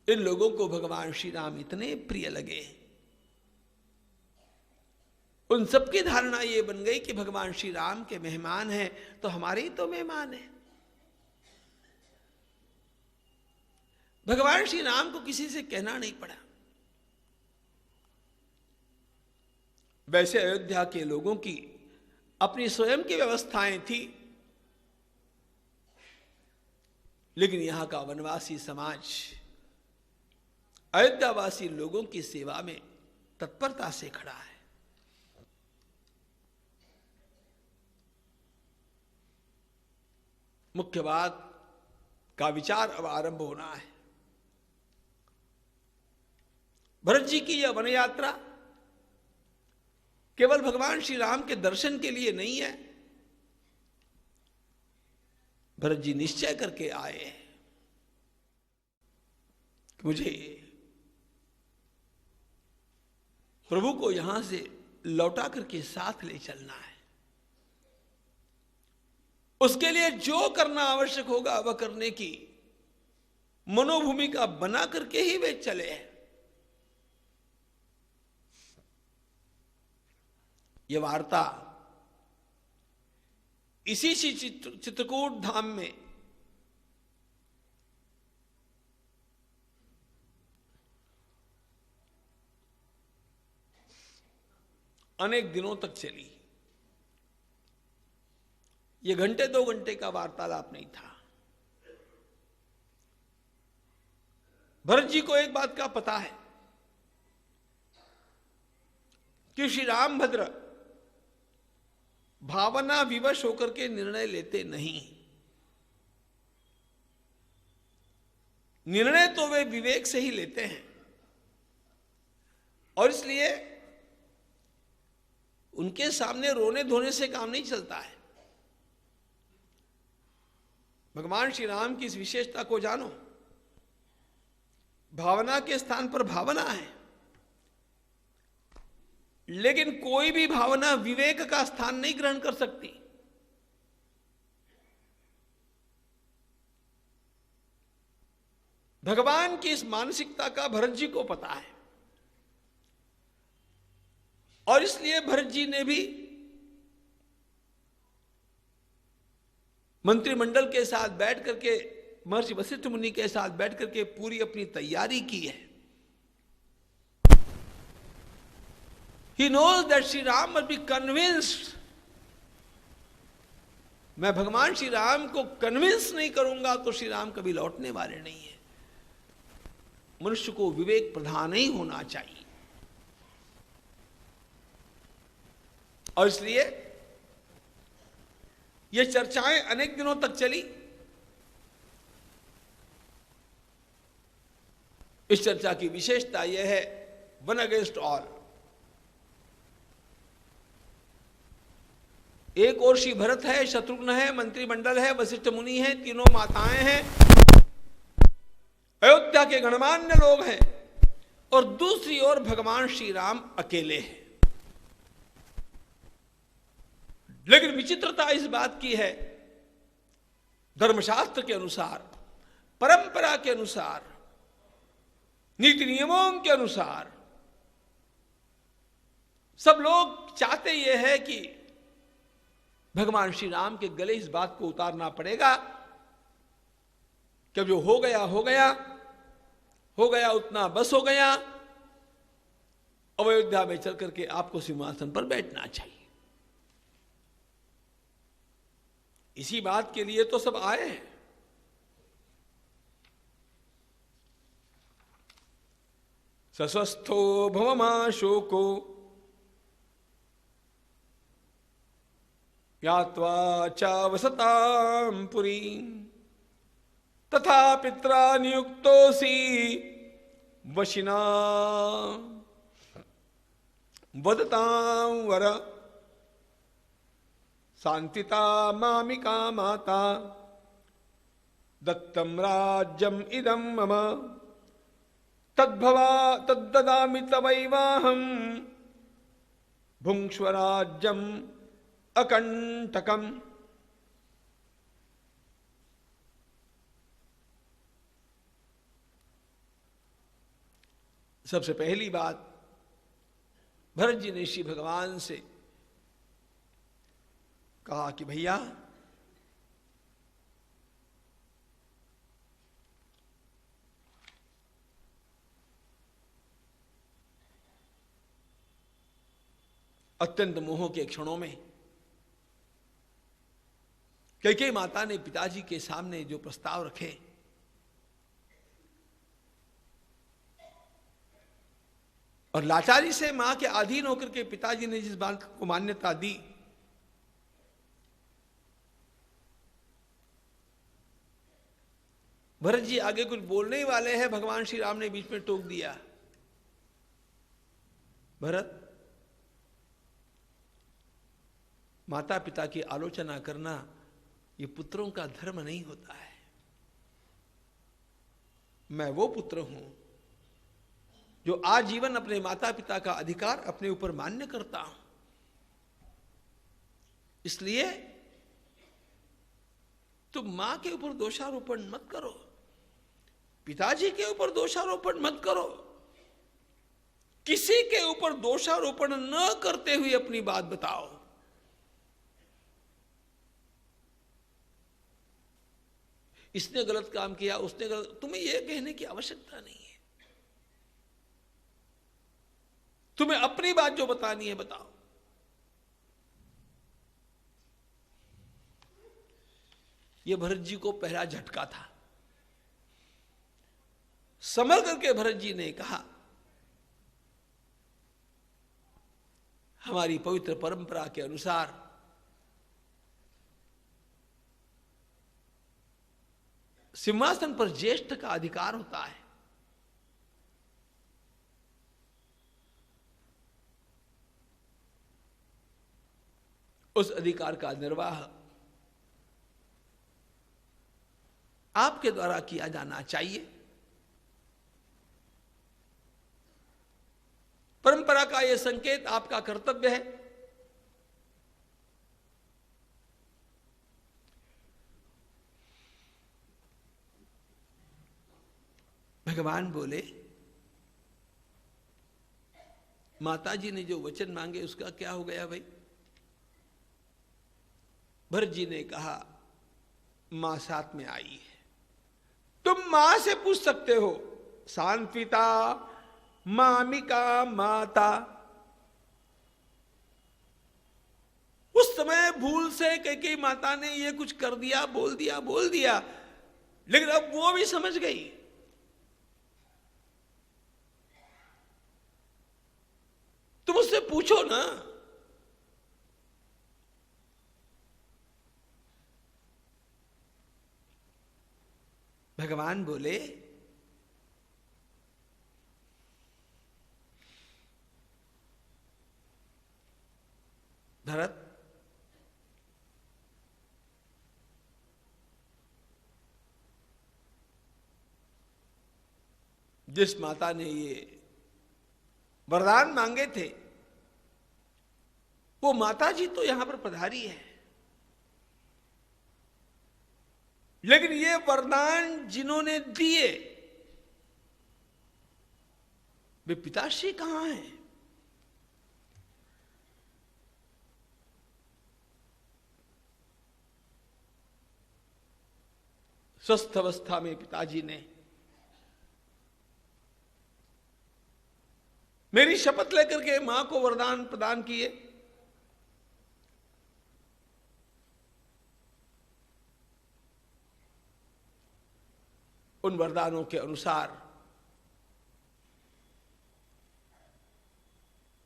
इन लोगों को भगवान श्री राम इतने प्रिय लगे, उन सबकी धारणा यह बन गई कि भगवान श्री राम के मेहमान हैं तो हमारे ही तो मेहमान हैं। भगवान श्री राम को किसी से कहना नहीं पड़ा। वैसे अयोध्या के लोगों की अपनी स्वयं की व्यवस्थाएं थी, लेकिन यहां का वनवासी समाज अयोध्यावासी लोगों की सेवा में तत्परता से खड़ा है। मुख्य बात का विचार अब आरंभ होना है। भरत जी की यह वन यात्रा केवल भगवान श्री राम के दर्शन के लिए नहीं है। भरत जी निश्चय करके आए कि मुझे प्रभु को यहां से लौटा करके साथ ले चलना है। उसके लिए जो करना आवश्यक होगा वह करने की मनोभूमिका बना करके ही वे चले हैं। यह वार्ता इसी चित्रकूट धाम में अनेक दिनों तक चली। यह घंटे 2 घंटे का वार्तालाप नहीं था। भरत जी को एक बात का पता है कि श्री रामभद्र भावना विवश होकर के निर्णय लेते नहीं। निर्णय तो वे विवेक से ही लेते हैं और इसलिए उनके सामने रोने धोने से काम नहीं चलता है। भगवान श्री राम की इस विशेषता को जानो। भावना के स्थान पर भावना है, लेकिन कोई भी भावना विवेक का स्थान नहीं ग्रहण कर सकती। भगवान की इस मानसिकता का भरत जी को पता है और इसलिए भरत जी ने भी मंत्रिमंडल के साथ बैठ करके, महर्षि वशिष्ठ मुनि के साथ बैठ करके पूरी अपनी तैयारी की है। He knows that Sri Ram must be convinced. मैं भगवान श्री राम को कन्विंस नहीं करूंगा तो श्री राम कभी लौटने वाले नहीं है। मनुष्य को विवेक प्रधान ही होना चाहिए और इसलिए ये चर्चाएं अनेक दिनों तक चली। इस चर्चा की विशेषता यह है, वन अगेंस्ट ऑल। एक और श्री भरत है, शत्रुघ्न है, मंत्रिमंडल है, वशिष्ठ मुनि है, तीनों माताएं हैं, अयोध्या के गणमान्य लोग हैं और दूसरी ओर भगवान श्री राम अकेले हैं। लेकिन विचित्रता इस बात की है, धर्मशास्त्र के अनुसार, परंपरा के अनुसार, नीति नियमों के अनुसार सब लोग चाहते यह है कि भगवान श्री राम के गले इस बात को उतारना पड़ेगा कि जो हो गया हो गया, हो गया उतना बस हो गया। अयोध्या में चल करके आपको सिंहासन पर बैठना चाहिए। इसी बात के लिए तो सब आए हैं। सस्वस्थो भवमाशोको यात्वा च वसतां पुरीं तथा पित्रा नियुक्तोऽसि वशिना वदतां वर। शांतिता मामिका माता दत्तम राज्यम इदम मम तद्भवा तद्ददामि तवैवाहम भुंक्ष्व राज्यम अकंटकम। सबसे पहली बात भरत जी ने श्री भगवान से कहा कि भैया अत्यंत मोह के क्षणों में कैकेयी माता ने पिताजी के सामने जो प्रस्ताव रखे, और लाचारी से मां के अधीन होकर के पिताजी ने जिस बात को मान्यता दी, भरत जी आगे कुछ बोलने ही वाले हैं, भगवान श्री राम ने बीच में टोक दिया, भरत माता पिता की आलोचना करना ये पुत्रों का धर्म नहीं होता है। मैं वो पुत्र हूं जो आजीवन अपने माता पिता का अधिकार अपने ऊपर मान्य करता हूं, इसलिए तुम मां के ऊपर दोषारोपण मत करो, पिताजी के ऊपर दोषारोपण मत करो, किसी के ऊपर दोषारोपण न करते हुए अपनी बात बताओ। इसने गलत काम किया, उसने गलत, तुम्हें यह कहने की आवश्यकता नहीं है, तुम्हें अपनी बात जो बतानी है बताओ। यह भरत जी को पहला झटका था। संभल करके भरत जी ने कहा, हमारी पवित्र परंपरा के अनुसार सिंहासन पर ज्येष्ठ का अधिकार होता है, उस अधिकार का निर्वाह आपके द्वारा किया जाना चाहिए। परंपरा का यह संकेत आपका कर्तव्य है। भगवान बोले, माताजी ने जो वचन मांगे उसका क्या हो गया भाई? भरत जी ने कहा, मां साथ में आई है, तुम मां से पूछ सकते हो, शांतिता मामिका माता। उस समय भूल से कैकेयी माता ने ये कुछ कर दिया, बोल दिया, लेकिन अब वो भी समझ गई। तुम उससे पूछो ना। भगवान बोले, भरत जिस माता ने ये वरदान मांगे थे वो माता जी तो यहां पर पधारी है, लेकिन ये वरदान जिन्होंने दिए वे पिताश्री कहां हैं? स्वस्थ अवस्था में पिताजी ने मेरी शपथ लेकर के मां को वरदान प्रदान किए, उन वरदानों के अनुसार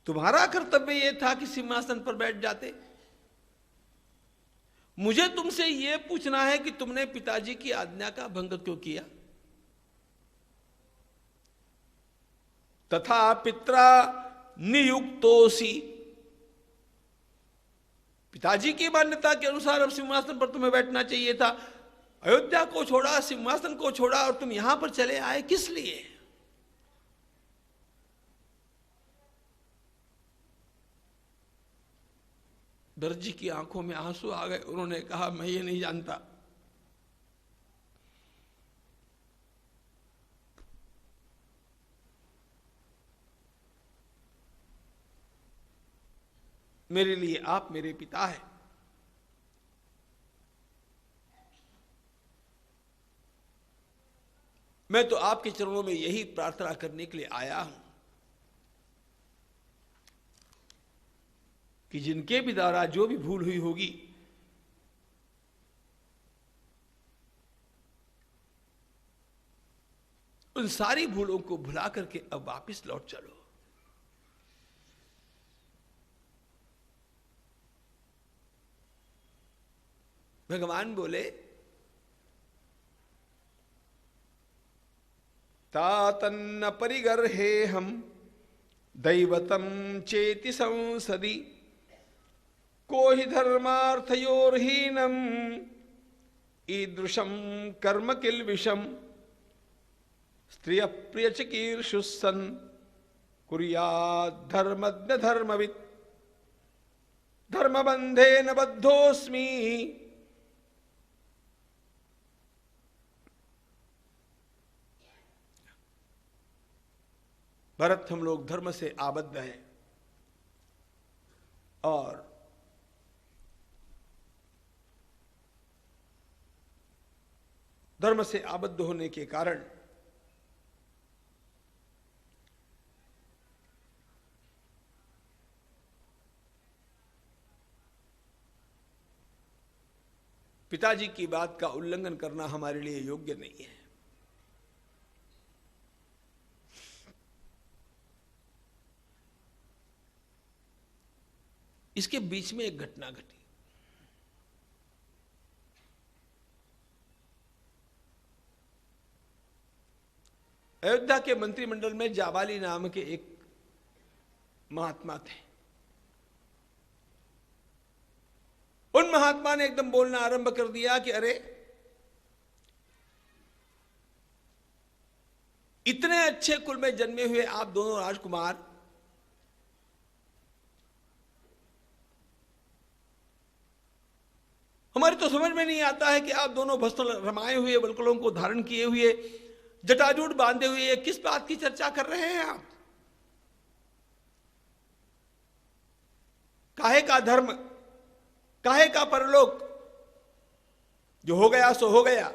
तुम्हारा कर्तव्य यह था कि सिंहासन पर बैठ जाते। मुझे तुमसे यह पूछना है कि तुमने पिताजी की आज्ञा का भंग क्यों किया? तथा पित्रा नियुक्तोसी, पिताजी की मान्यता के अनुसार अब सिंहासन पर तुम्हें बैठना चाहिए था। अयोध्या को छोड़ा, सिंहासन को छोड़ा और तुम यहां पर चले आए, किस लिए? दर्जी की आंखों में आंसू आ गए। उन्होंने कहा, मैं ये नहीं जानता। मेरे लिए आप मेरे पिता हैं। मैं तो आपके चरणों में यही प्रार्थना करने के लिए आया हूं कि जिनके भी द्वारा जो भी भूल हुई होगी, उन सारी भूलों को भुला करके अब वापिस लौट चलो। भगवान बोले, तातन्न परिगर्हे हम दैवतम चेति संसदि को हि धर्मार्थयोर्हीनम ईदृशम कर्म किल विषम स्त्रिय प्रिय चिकीर्षुस्सन कुर्यात् धर्मज्ञ धर्मवित् धर्मबंधे न बद्धोस्मि। भरत, हम लोग धर्म से आबद्ध हैं और धर्म से आबद्ध होने के कारण पिताजी की बात का उल्लंघन करना हमारे लिए योग्य नहीं है। इसके बीच में एक घटना घटी। अयोध्या के मंत्रिमंडल में जाबाली नाम के एक महात्मा थे। उन महात्मा ने एकदम बोलना आरंभ कर दिया कि अरे, इतने अच्छे कुल में जन्मे हुए आप दोनों राजकुमार हमारी तो समझ में नहीं आता है कि आप दोनों वस्त्र रमाए हुए, वल्कलों को धारण किए हुए, जटाजूट बांधे हुए, किस बात की चर्चा कर रहे हैं आप? काहे का धर्म, काहे का परलोक? जो हो गया सो हो गया।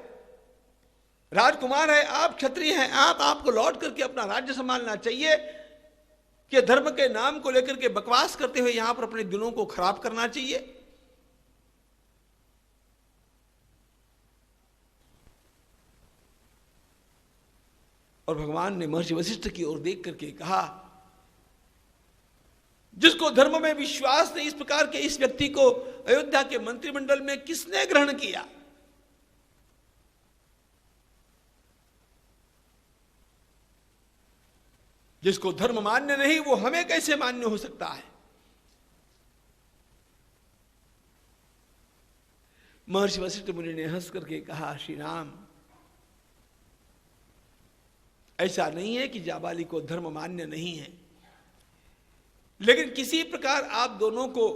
राजकुमार है आप, क्षत्रिय हैं आप, आपको लौट करके अपना राज्य संभालना चाहिए कि धर्म के नाम को लेकर के बकवास करते हुए यहां पर अपने दिनों को खराब करना चाहिए? और भगवान ने महर्षि वशिष्ठ की ओर देख करके कहा, जिसको धर्म में विश्वास नहीं, इस प्रकार के इस व्यक्ति को अयोध्या के मंत्रिमंडल में किसने ग्रहण किया? जिसको धर्म मान्य नहीं, वो हमें कैसे मान्य हो सकता है? महर्षि वशिष्ठ मुनि ने हंस करके कहा, श्री राम, ऐसा नहीं है कि जाबाली को धर्म मान्य नहीं है, लेकिन किसी प्रकार आप दोनों को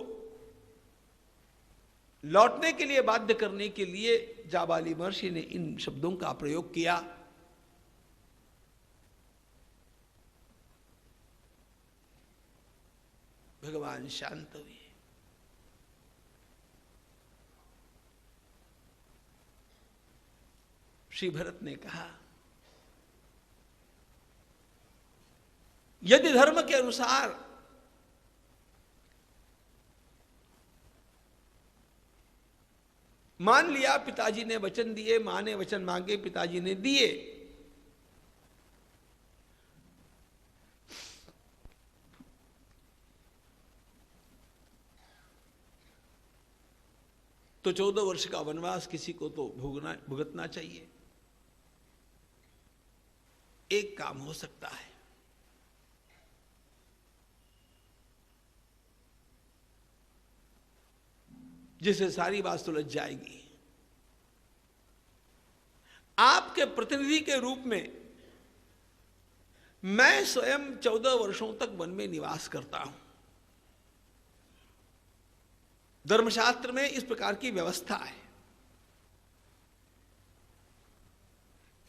लौटने के लिए बाध्य करने के लिए जाबाली महर्षि ने इन शब्दों का प्रयोग किया। भगवान शांत हुए। श्री भरत ने कहा, यदि धर्म के अनुसार मान लिया पिताजी ने वचन दिए, मां ने वचन मांगे, पिताजी ने दिए, तो 14 वर्ष का वनवास किसी को तो भुगतना चाहिए। एक काम हो सकता है, जिससे सारी बात सुलझ जाएगी। आपके प्रतिनिधि के रूप में मैं स्वयं 14 वर्षों तक वन में निवास करता हूं। धर्मशास्त्र में इस प्रकार की व्यवस्था है।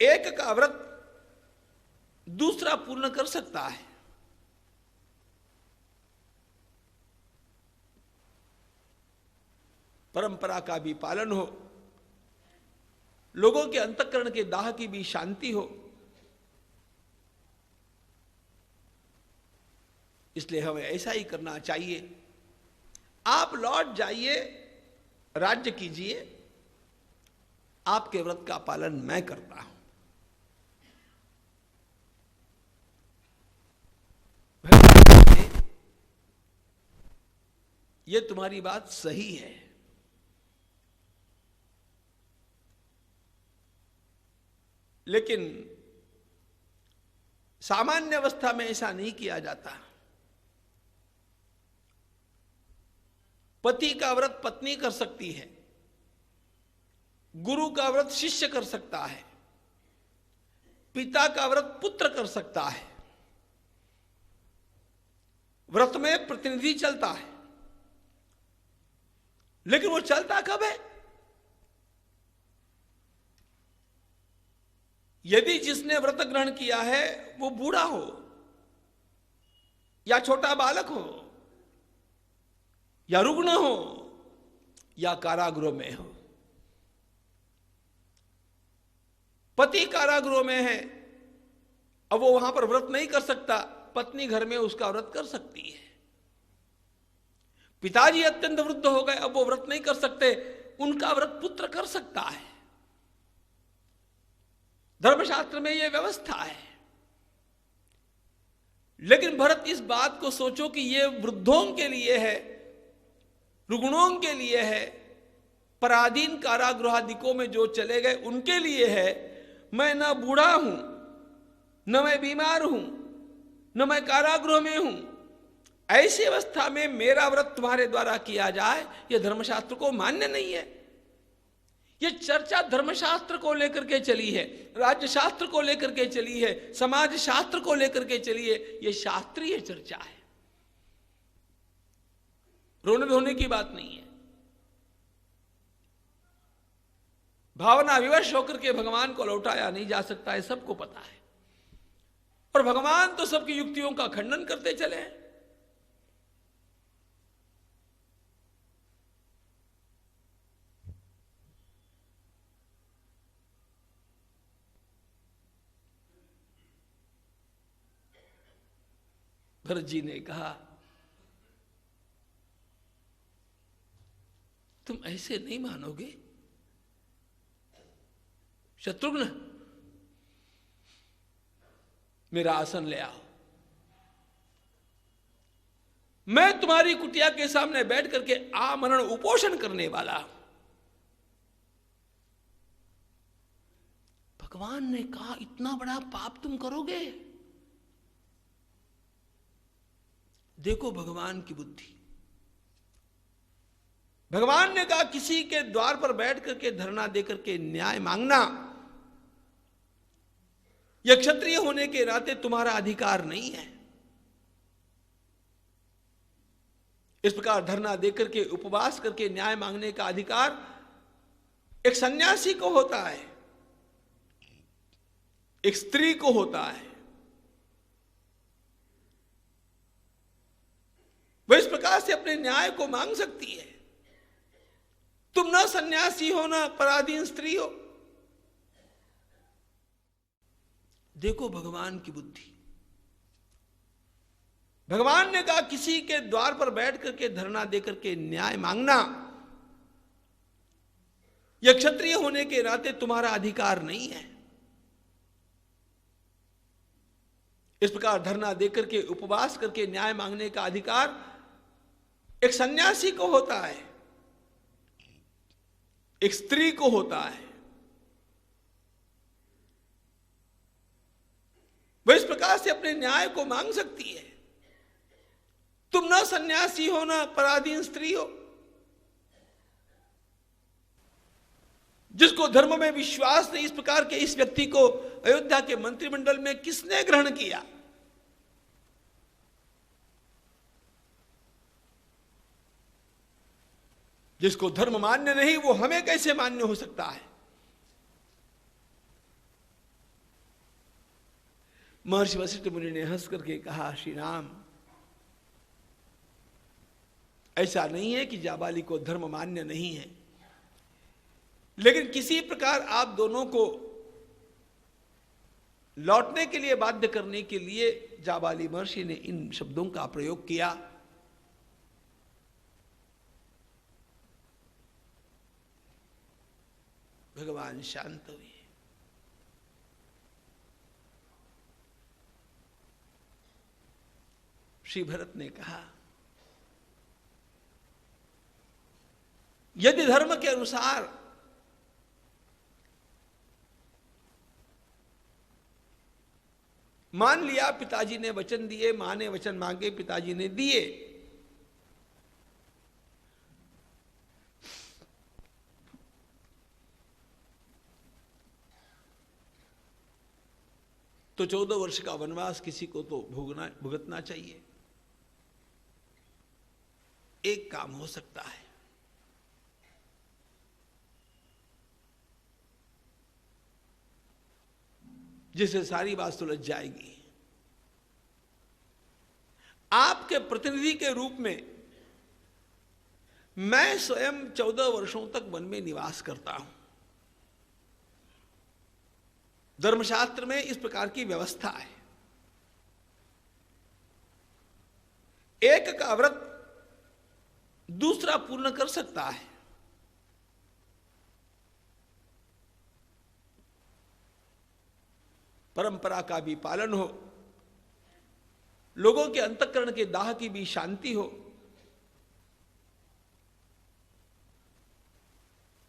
एक का व्रत दूसरा पूर्ण कर सकता है। परंपरा का भी पालन हो, लोगों के अंतःकरण के दाह की भी शांति हो, इसलिए हमें ऐसा ही करना चाहिए। आप लौट जाइए, राज्य कीजिए, आपके व्रत का पालन मैं करता हूं। ये तुम्हारी बात सही है, लेकिन सामान्य अवस्था में ऐसा नहीं किया जाता। पति का व्रत पत्नी कर सकती है, गुरु का व्रत शिष्य कर सकता है, पिता का व्रत पुत्र कर सकता है। व्रत में प्रतिनिधि चलता है, लेकिन वो चलता कब है? यदि जिसने व्रत ग्रहण किया है वो बूढ़ा हो या छोटा बालक हो या रुग्ण हो या कारागृह में हो। पति कारागृह में है, अब वो वहां पर व्रत नहीं कर सकता, पत्नी घर में उसका व्रत कर सकती है। पिताजी अत्यंत वृद्ध हो गए, अब वो व्रत नहीं कर सकते, उनका व्रत पुत्र कर सकता है। धर्मशास्त्र में यह व्यवस्था है। लेकिन भरत, इस बात को सोचो कि यह वृद्धों के लिए है, रुग्णों के लिए है, पराधीन कारागृहादिकों में जो चले गए उनके लिए है। मैं न बूढ़ा हूं, न मैं बीमार हूं, न मैं कारागृह में हूं। ऐसी अवस्था में मेरा व्रत तुम्हारे द्वारा किया जाए, यह धर्मशास्त्र को मान्य नहीं है। यह चर्चा धर्मशास्त्र को लेकर के चली है, राज्य शास्त्र को लेकर के चली है, समाज शास्त्र को लेकर के चली है। यह शास्त्रीय चर्चा है, रोने धोने की बात नहीं है। भावना विवश होकर के भगवान को लौटाया नहीं जा सकता है, सबको पता है। और भगवान तो सबकी युक्तियों का खंडन करते चले हैं। भरत जी ने कहा, तुम ऐसे नहीं मानोगे शत्रुघ्न, मेरा आसन ले आओ। मैं तुम्हारी कुटिया के सामने बैठ करके आमरण उपोषण करने वाला। भगवान ने कहा, इतना बड़ा पाप तुम करोगे? देखो भगवान की बुद्धि। भगवान ने कहा, किसी के द्वार पर बैठ करके धरना देकर के न्याय मांगना, यह क्षत्रिय होने के नाते तुम्हारा अधिकार नहीं है। इस प्रकार धरना देकर के उपवास करके न्याय मांगने का अधिकार एक सन्यासी को होता है, एक स्त्री को होता है। वह इस प्रकार से अपने न्याय को मांग सकती है। तुम ना सन्यासी हो, ना पराधीन स्त्री हो। देखो भगवान की बुद्धि। भगवान ने कहा, किसी के द्वार पर बैठ करके धरना देकर के न्याय मांगना, यह क्षत्रिय होने के नाते तुम्हारा अधिकार नहीं है। इस प्रकार धरना देकर के उपवास करके न्याय मांगने का अधिकार एक सन्यासी को होता है, एक स्त्री को होता है। वह इस प्रकार से अपने न्याय को मांग सकती है। तुम ना सन्यासी हो, ना पराधीन स्त्री हो। जिसको धर्म में विश्वास नहीं, इस प्रकार के इस व्यक्ति को अयोध्या के मंत्रिमंडल में किसने ग्रहण किया? जिसको धर्म मान्य नहीं, वो हमें कैसे मान्य हो सकता है? महर्षि वशिष्ठ मुनि ने हंस करके कहा, श्री राम, ऐसा नहीं है कि जाबाली को धर्म मान्य नहीं है, लेकिन किसी प्रकार आप दोनों को लौटने के लिए बाध्य करने के लिए जाबाली महर्षि ने इन शब्दों का प्रयोग किया। भगवान शांत हुए। श्री भरत ने कहा, यदि धर्म के अनुसार मान लिया पिताजी ने वचन दिए, मां ने वचन मांगे, पिताजी ने दिए, तो 14 वर्ष का वनवास किसी को तो भुगतना चाहिए। एक काम हो सकता है, जिससे सारी बात सुलझ जाएगी। आपके प्रतिनिधि के रूप में मैं स्वयं 14 वर्षों तक वन में निवास करता हूं। धर्मशास्त्र में इस प्रकार की व्यवस्था है। एक का व्रत दूसरा पूर्ण कर सकता है। परंपरा का भी पालन हो, लोगों के अंतःकरण के दाह की भी शांति हो,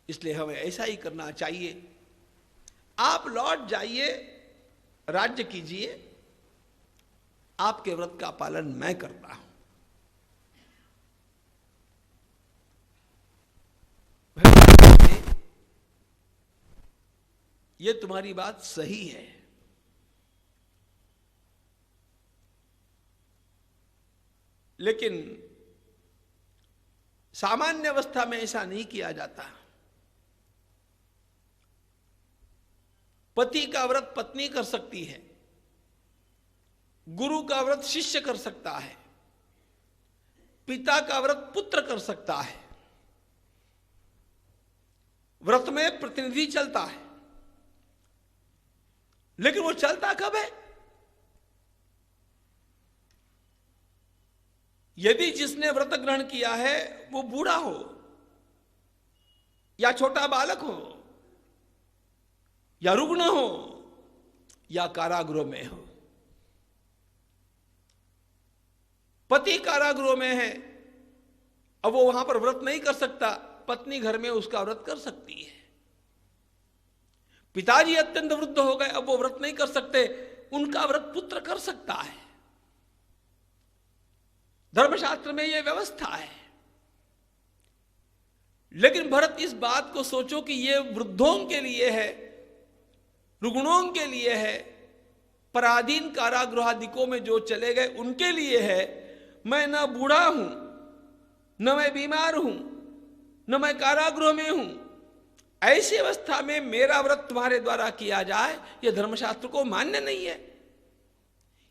इसलिए हमें ऐसा ही करना चाहिए। आप लौट जाइए, राज्य कीजिए, आपके व्रत का पालन मैं करता हूं। ये तुम्हारी बात सही है, लेकिन सामान्य अवस्था में ऐसा नहीं किया जाता। पति का व्रत पत्नी कर सकती है, गुरु का व्रत शिष्य कर सकता है, पिता का व्रत पुत्र कर सकता है। व्रत में प्रतिनिधि चलता है, लेकिन वो चलता कब है? यदि जिसने व्रत ग्रहण किया है वो बूढ़ा हो या छोटा बालक हो या रुग्ण हो या कारागृह में हो। पति कारागृह में है, अब वो वहां पर व्रत नहीं कर सकता, पत्नी घर में उसका व्रत कर सकती है। पिताजी अत्यंत वृद्ध हो गए, अब वो व्रत नहीं कर सकते, उनका व्रत पुत्र कर सकता है। धर्मशास्त्र में यह व्यवस्था है। लेकिन भरत, इस बात को सोचो कि यह वृद्धों के लिए है, रुग्णों के लिए है, पराधीन कारागृहादिकों में जो चले गए उनके लिए है। मैं न बूढ़ा हूं, न मैं बीमार हूं, न मैं कारागृह में हूं। ऐसी अवस्था में मेरा व्रत तुम्हारे द्वारा किया जाए, यह धर्मशास्त्र को मान्य नहीं है।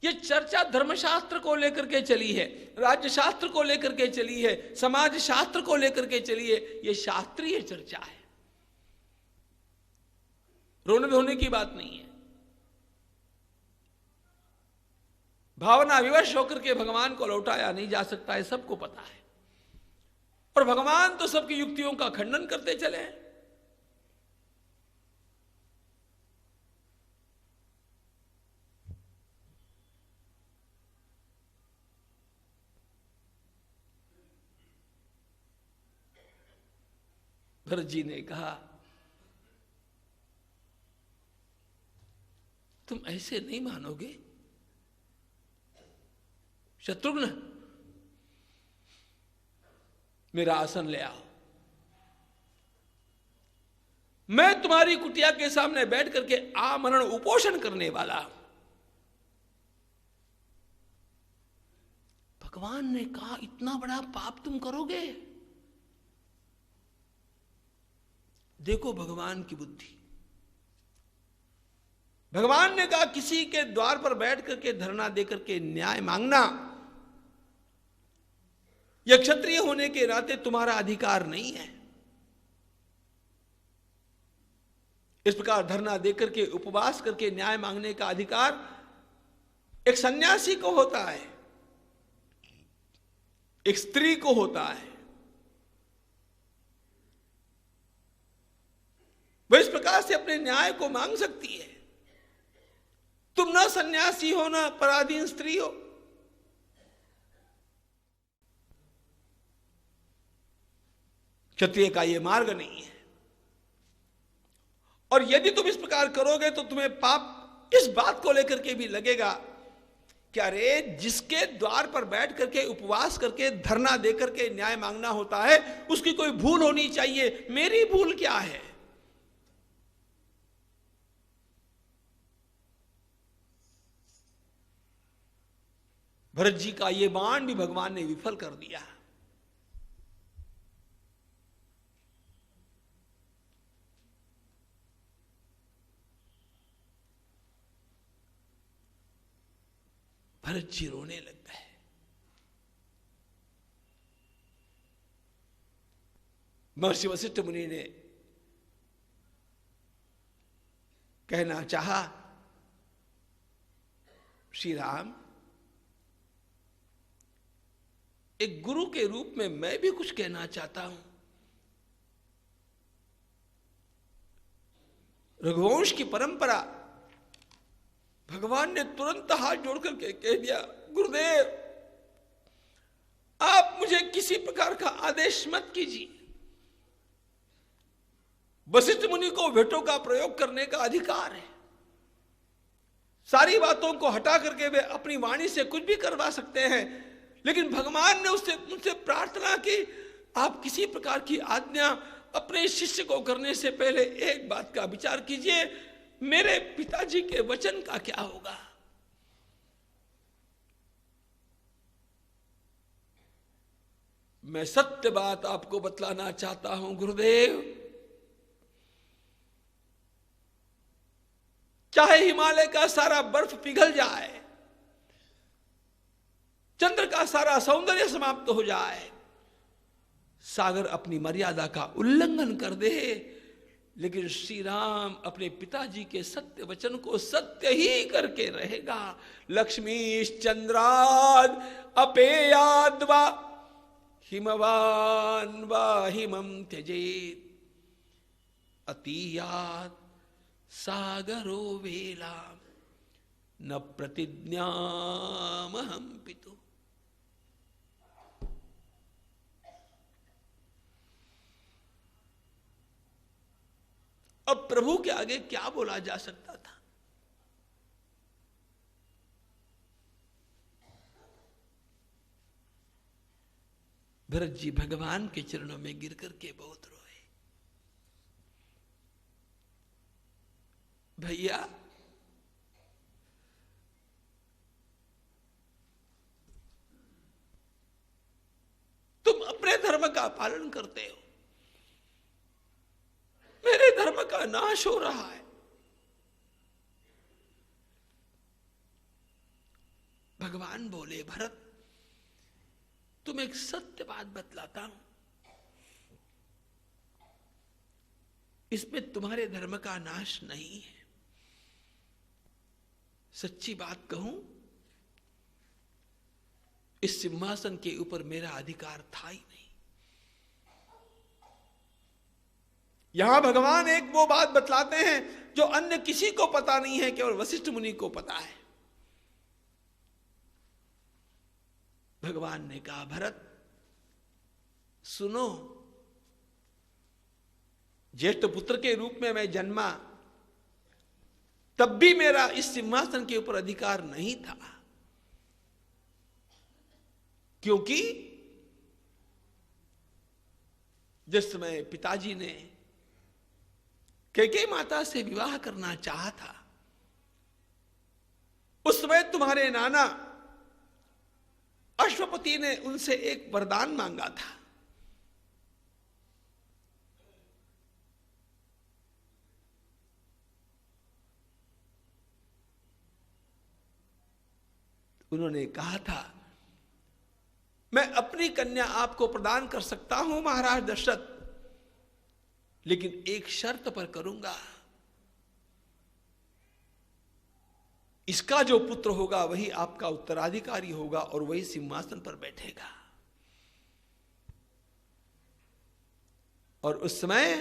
यह चर्चा धर्मशास्त्र को लेकर के चली है, राज्य शास्त्र को लेकर के चली है, समाज शास्त्र को लेकर के चली है। यह शास्त्रीय चर्चा है, रोने धोने की बात नहीं है। भावना विवश होकर के भगवान को लौटाया नहीं जा सकता है, सबको पता है। और भगवान तो सबकी युक्तियों का खंडन करते चले हैं। भरत जी ने कहा, तुम ऐसे नहीं मानोगे शत्रुघ्न, मेरा आसन ले आओ। मैं तुम्हारी कुटिया के सामने बैठ करके आमरण उपोषण करने वाला हूं। भगवान ने कहा, इतना बड़ा पाप तुम करोगे? देखो भगवान की बुद्धि। भगवान ने कहा, किसी के द्वार पर बैठ करके धरना देकर के न्याय मांगना यह क्षत्रिय होने के नाते तुम्हारा अधिकार नहीं है। इस प्रकार धरना देकर के उपवास करके न्याय मांगने का अधिकार एक सन्यासी को होता है, एक स्त्री को होता है। वह इस प्रकार से अपने न्याय को मांग सकती है। तुम ना सन्यासी हो, ना पराधीन स्त्री हो। क्षत्रिय का यह मार्ग नहीं है। और यदि तुम इस प्रकार करोगे तो तुम्हें पाप इस बात को लेकर के भी लगेगा कि अरे, जिसके द्वार पर बैठ करके उपवास करके धरना दे करके न्याय मांगना होता है, उसकी कोई भूल होनी चाहिए। मेरी भूल क्या है? भरत जी का यह बाण भी भगवान ने विफल कर दिया। भरत जी रोने लग गए। महर्षि वशिष्ठ मुनि ने कहना चाहा, श्री राम, एक गुरु के रूप में मैं भी कुछ कहना चाहता हूं। रघुवंश की परंपरा, भगवान ने तुरंत हाथ जोड़कर के कह दिया, गुरुदेव, आप मुझे किसी प्रकार का आदेश मत कीजिए। वशिष्ठ मुनि को भेटों का प्रयोग करने का अधिकार है। सारी बातों को हटा करके वे अपनी वाणी से कुछ भी करवा सकते हैं, लेकिन भगवान ने उनसे प्रार्थना की, आप किसी प्रकार की आज्ञा अपने शिष्य को करने से पहले एक बात का विचार कीजिए, मेरे पिताजी के वचन का क्या होगा? मैं सत्य बात आपको बतलाना चाहता हूं गुरुदेव। चाहे हिमालय का सारा बर्फ पिघल जाए, चंद्र का सारा सौंदर्य समाप्त हो जाए, सागर अपनी मर्यादा का उल्लंघन कर दे, लेकिन श्री राम अपने पिताजी के सत्य वचन को सत्य ही करके रहेगा। लक्ष्मी चंद्राद अपेयाद वा हिमवान वा हिमं त्यजेत अतीयात सागरो वेला न प्रतिज्ञामहं पितु। अब प्रभु के आगे क्या बोला जा सकता था? भरत जी भगवान के चरणों में गिर करके बहुत रोए। भैया, तुम अपने धर्म का पालन करते हो, मेरे धर्म का नाश हो रहा है। भगवान बोले, भरत, तुम एक सत्य बात बतलाता हूं, इसमें तुम्हारे धर्म का नाश नहीं है। सच्ची बात कहूं, इस सिंहासन के ऊपर मेरा अधिकार था ही नहीं। यहां भगवान एक वो बात बतलाते हैं जो अन्य किसी को पता नहीं है, केवल वशिष्ठ मुनि को पता है। भगवान ने कहा, भरत सुनो, ज्येष्ठ पुत्र के रूप में मैं जन्मा, तब भी मेरा इस सिंहासन के ऊपर अधिकार नहीं था, क्योंकि जिस समय पिताजी ने कैकेयी माता से विवाह करना चाहा था। उस समय तुम्हारे नाना अश्वपति ने उनसे एक वरदान मांगा था। उन्होंने कहा था, मैं अपनी कन्या आपको प्रदान कर सकता हूं महाराज दशरथ, लेकिन एक शर्त पर करूंगा। इसका जो पुत्र होगा वही आपका उत्तराधिकारी होगा और वही सिंहासन पर बैठेगा। और उस समय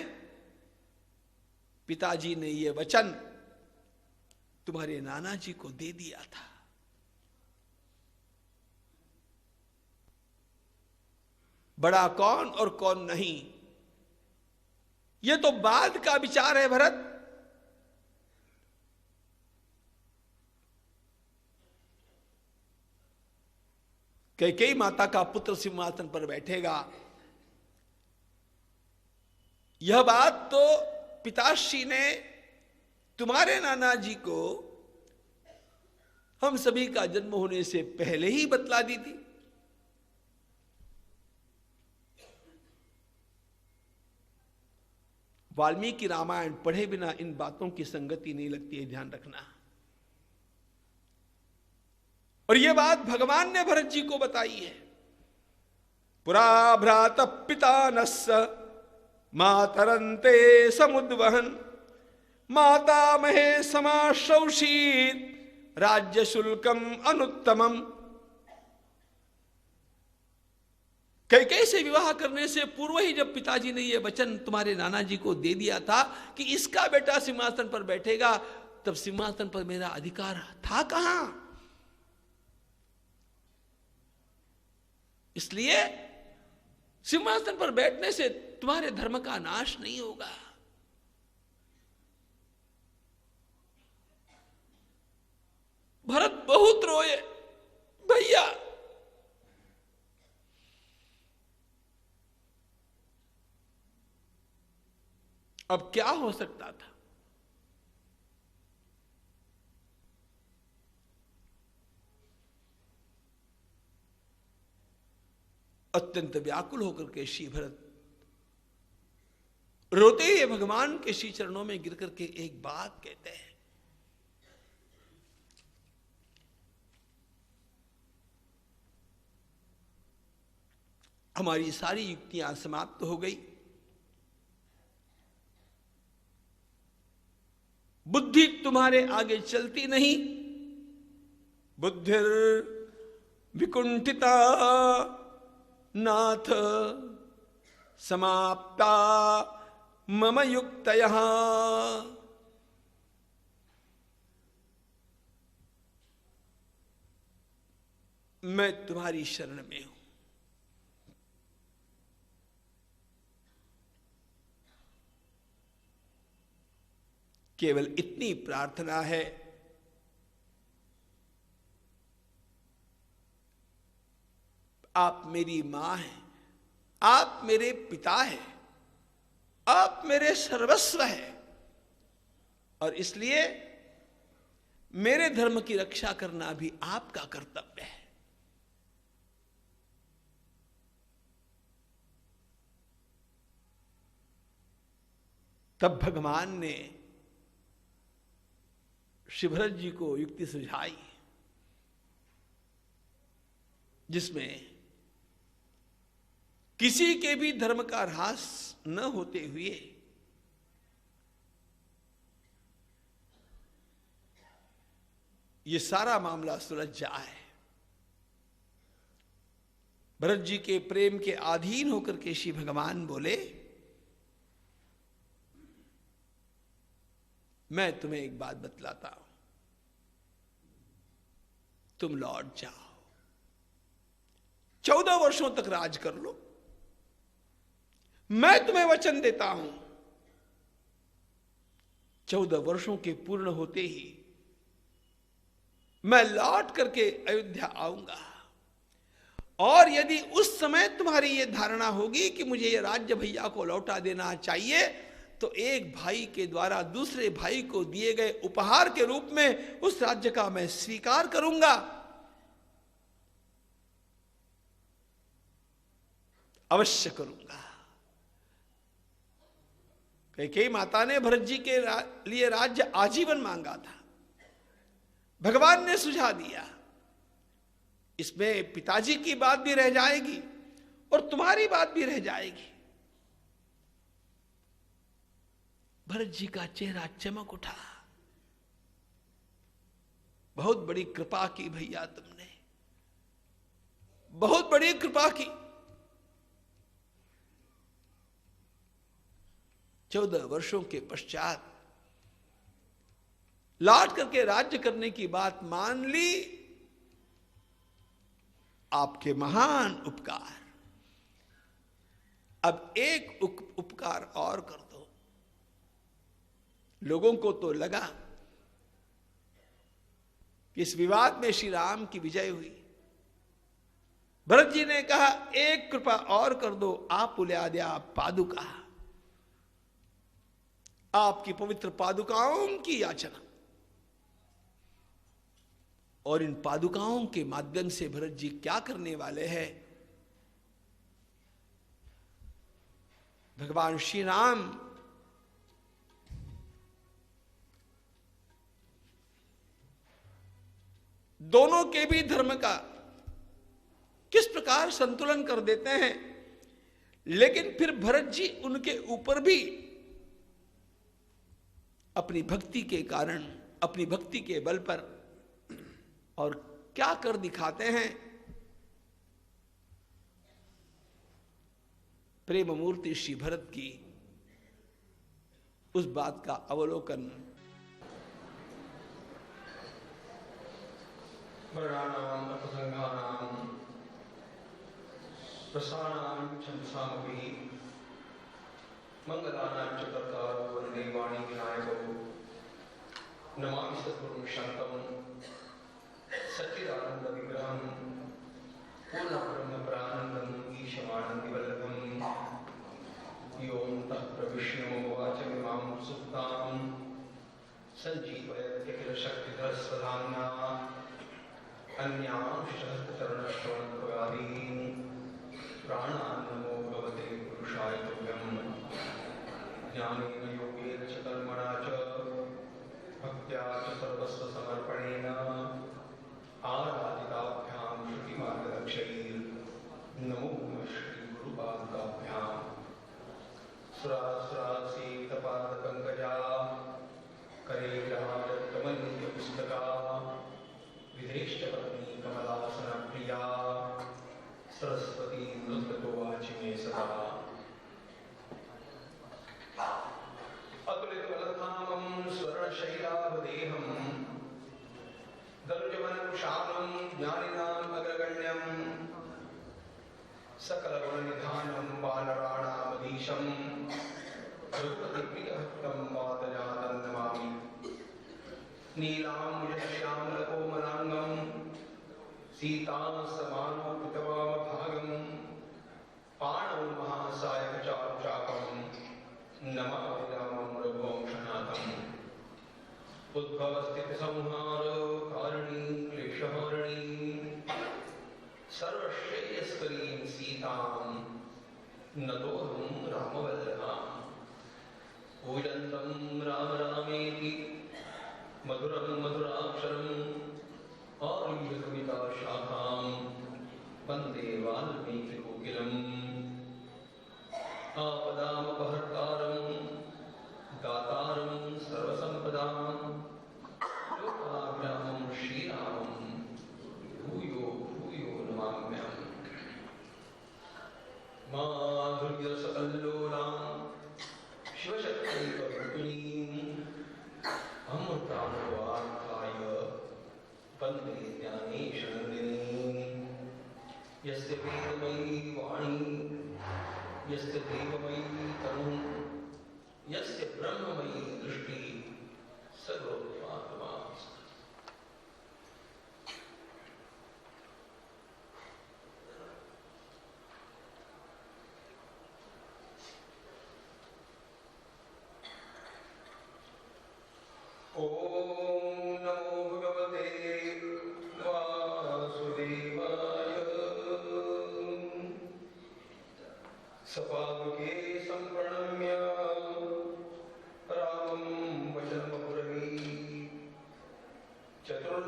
पिताजी ने यह वचन तुम्हारे नाना जी को दे दिया था। बड़ा कौन और कौन नहीं, यह तो बाद का विचार है भरत। कैकेयी माता का पुत्र सिंहासन पर बैठेगा, यह बात तो पिताश्री ने तुम्हारे नाना जी को हम सभी का जन्म होने से पहले ही बतला दी थी। वाल्मीकि रामायण पढ़े बिना इन बातों की संगति नहीं लगती है, ध्यान रखना। और यह बात भगवान ने भरत जी को बताई है। पुरा भ्रात पिता नस्स मातरंते समुद्वहन माता महे समाश्रौषीत राज्य शुल्कम अनुत्तमम। कैकेयी से विवाह करने से पूर्व ही जब पिताजी ने यह वचन तुम्हारे नाना जी को दे दिया था कि इसका बेटा सिंहासन पर बैठेगा, तब सिंहासन पर मेरा अधिकार था कहां? इसलिए सिंहासन पर बैठने से तुम्हारे धर्म का नाश नहीं होगा। भरत बहुत रोए, भैया अब क्या हो सकता था? अत्यंत व्याकुल होकर के श्री भरत रोते हुए भगवान के श्री चरणों में गिर करके एक बात कहते हैं, हमारी सारी युक्तियां समाप्त हो गई, बुद्धि तुम्हारे आगे चलती नहीं, बुद्धिर विकुंठिता नाथ समाप्ता मम युक्तयः। मैं तुम्हारी शरण में हूं। केवल इतनी प्रार्थना है, आप मेरी मां हैं, आप मेरे पिता हैं, आप मेरे सर्वस्व हैं, और इसलिए मेरे धर्म की रक्षा करना भी आपका कर्तव्य है। तब भगवान ने श्री भरत जी को युक्ति सुझाई, जिसमें किसी के भी धर्म का ह्रास न होते हुए ये सारा मामला सुलझ जाए। भरत जी के प्रेम के अधीन होकर के श्री भगवान बोले, मैं तुम्हें एक बात बतलाता हूं, तुम लौट जाओ, 14 वर्षों तक राज कर लो। मैं तुम्हें वचन देता हूं, 14 वर्षों के पूर्ण होते ही मैं लौट करके अयोध्या आऊंगा, और यदि उस समय तुम्हारी यह धारणा होगी कि मुझे यह राज्य भैया को लौटा देना चाहिए, तो एक भाई के द्वारा दूसरे भाई को दिए गए उपहार के रूप में उस राज्य का मैं स्वीकार करूंगा। अवश्य करूंगा। कैकेयी माता ने भरत जी के लिए राज्य आजीवन मांगा था। भगवान ने सुझा दिया, इसमें पिताजी की बात भी रह जाएगी और तुम्हारी बात भी रह जाएगी। भरत जी का चेहरा चमक उठा। बहुत बड़ी कृपा की भैया तुमने, बहुत बड़ी कृपा की। 14 वर्षों के पश्चात लौट करके राज्य करने की बात मान ली। आपके महान उपकार। अब एक उपकार और कर दो। लोगों को तो लगा कि इस विवाद में श्री राम की विजय हुई। भरत जी ने कहा, एक कृपा और कर दो, आप पुल्याद्या पादुका, आपकी पवित्र पादुकाओं की याचना। और इन पादुकाओं के माध्यम से भरत जी क्या करने वाले हैं? भगवान श्री राम दोनों के भी धर्म का किस प्रकार संतुलन कर देते हैं, लेकिन फिर भरत जी उनके ऊपर भी अपनी भक्ति के कारण, अपनी भक्ति के बल पर और क्या कर दिखाते हैं। प्रेम मूर्ति श्री भरत की उस बात का अवलोकन। वर्णानां अपसंहानां प्रसानां छंदसामपि मंगलानां च कर्तारो वन्दे वाणी विनायको नमामि सद्गुरुं शान्तं सच्चिदानंद विग्रहं पूर्णब्रह्म प्रानन्दं ईशमानन्दिवल्लभं योऽन्तः प्रविश्य मम वाचमिमां सुप्तां सञ्जीवयत्यखिलशक्तिधरस्वधाम्ना अन्यांशहस्तचरणश्रवणत्वगादीन् प्राणान् नमो भगवते पुरुषाय तुभ्यं। ज्ञानेन योगेन च कर्मणा च भक्त्या च सर्वस्व समर्पणेन आराधिताभ्यां श्रुतिमार्गदक्षैर् नमो श्री गुरुपादुकाभ्यां। सुरासुरासीतपादपङ्कजा करे ग्रहादत्तमन्यपुस्तका विदेश्च पत्नी कमलासन प्रिया सरस्वती नृत्तो वाचि मे सदा। अतुलितबलधामं स्वर्णशैलाभदेहं दनुजवनकुशालं ज्ञानिनाम् अग्रगण्यं सकलगुणनिधानं वानराणामधीशं द्रौपदीप्रियभक्तं वादजातं नमामि। नीलाम्बुजश्यामलकोमलाङ्गं सीतासमानोपितवामभागं पाणौ महासायकचारुचापं नमामि रामं रघुवंशनाथम्। उद्भवस्थितिसंहारकारिणीं क्लेशहारिणीं सर्वश्रेयस्करीं सीतां नतोऽहं रामवल्लभाम्। कूजन्तं राम रामेति मधुरं मधुराक्षरम् आरुह्य कविताशाखां वन्दे वाल्मीकिकोकिलम्। आपदामपहर्तारं दातारं सर्वसम्पदां लोकाभिरामं श्रीरामं भूयो भूयो नमाम्यहम्। माधुर्यसकल्लोलां शिवशक्तिरूपिणीं अमृतानुवाक्काय वन्दे ज्ञानेशनन्दिनीं। यस्य वेदमयी वाणी यस्य देवमयी तनुः यस्य ब्रह्ममयी दृष्टिः सर्वोत्पादमास्तु।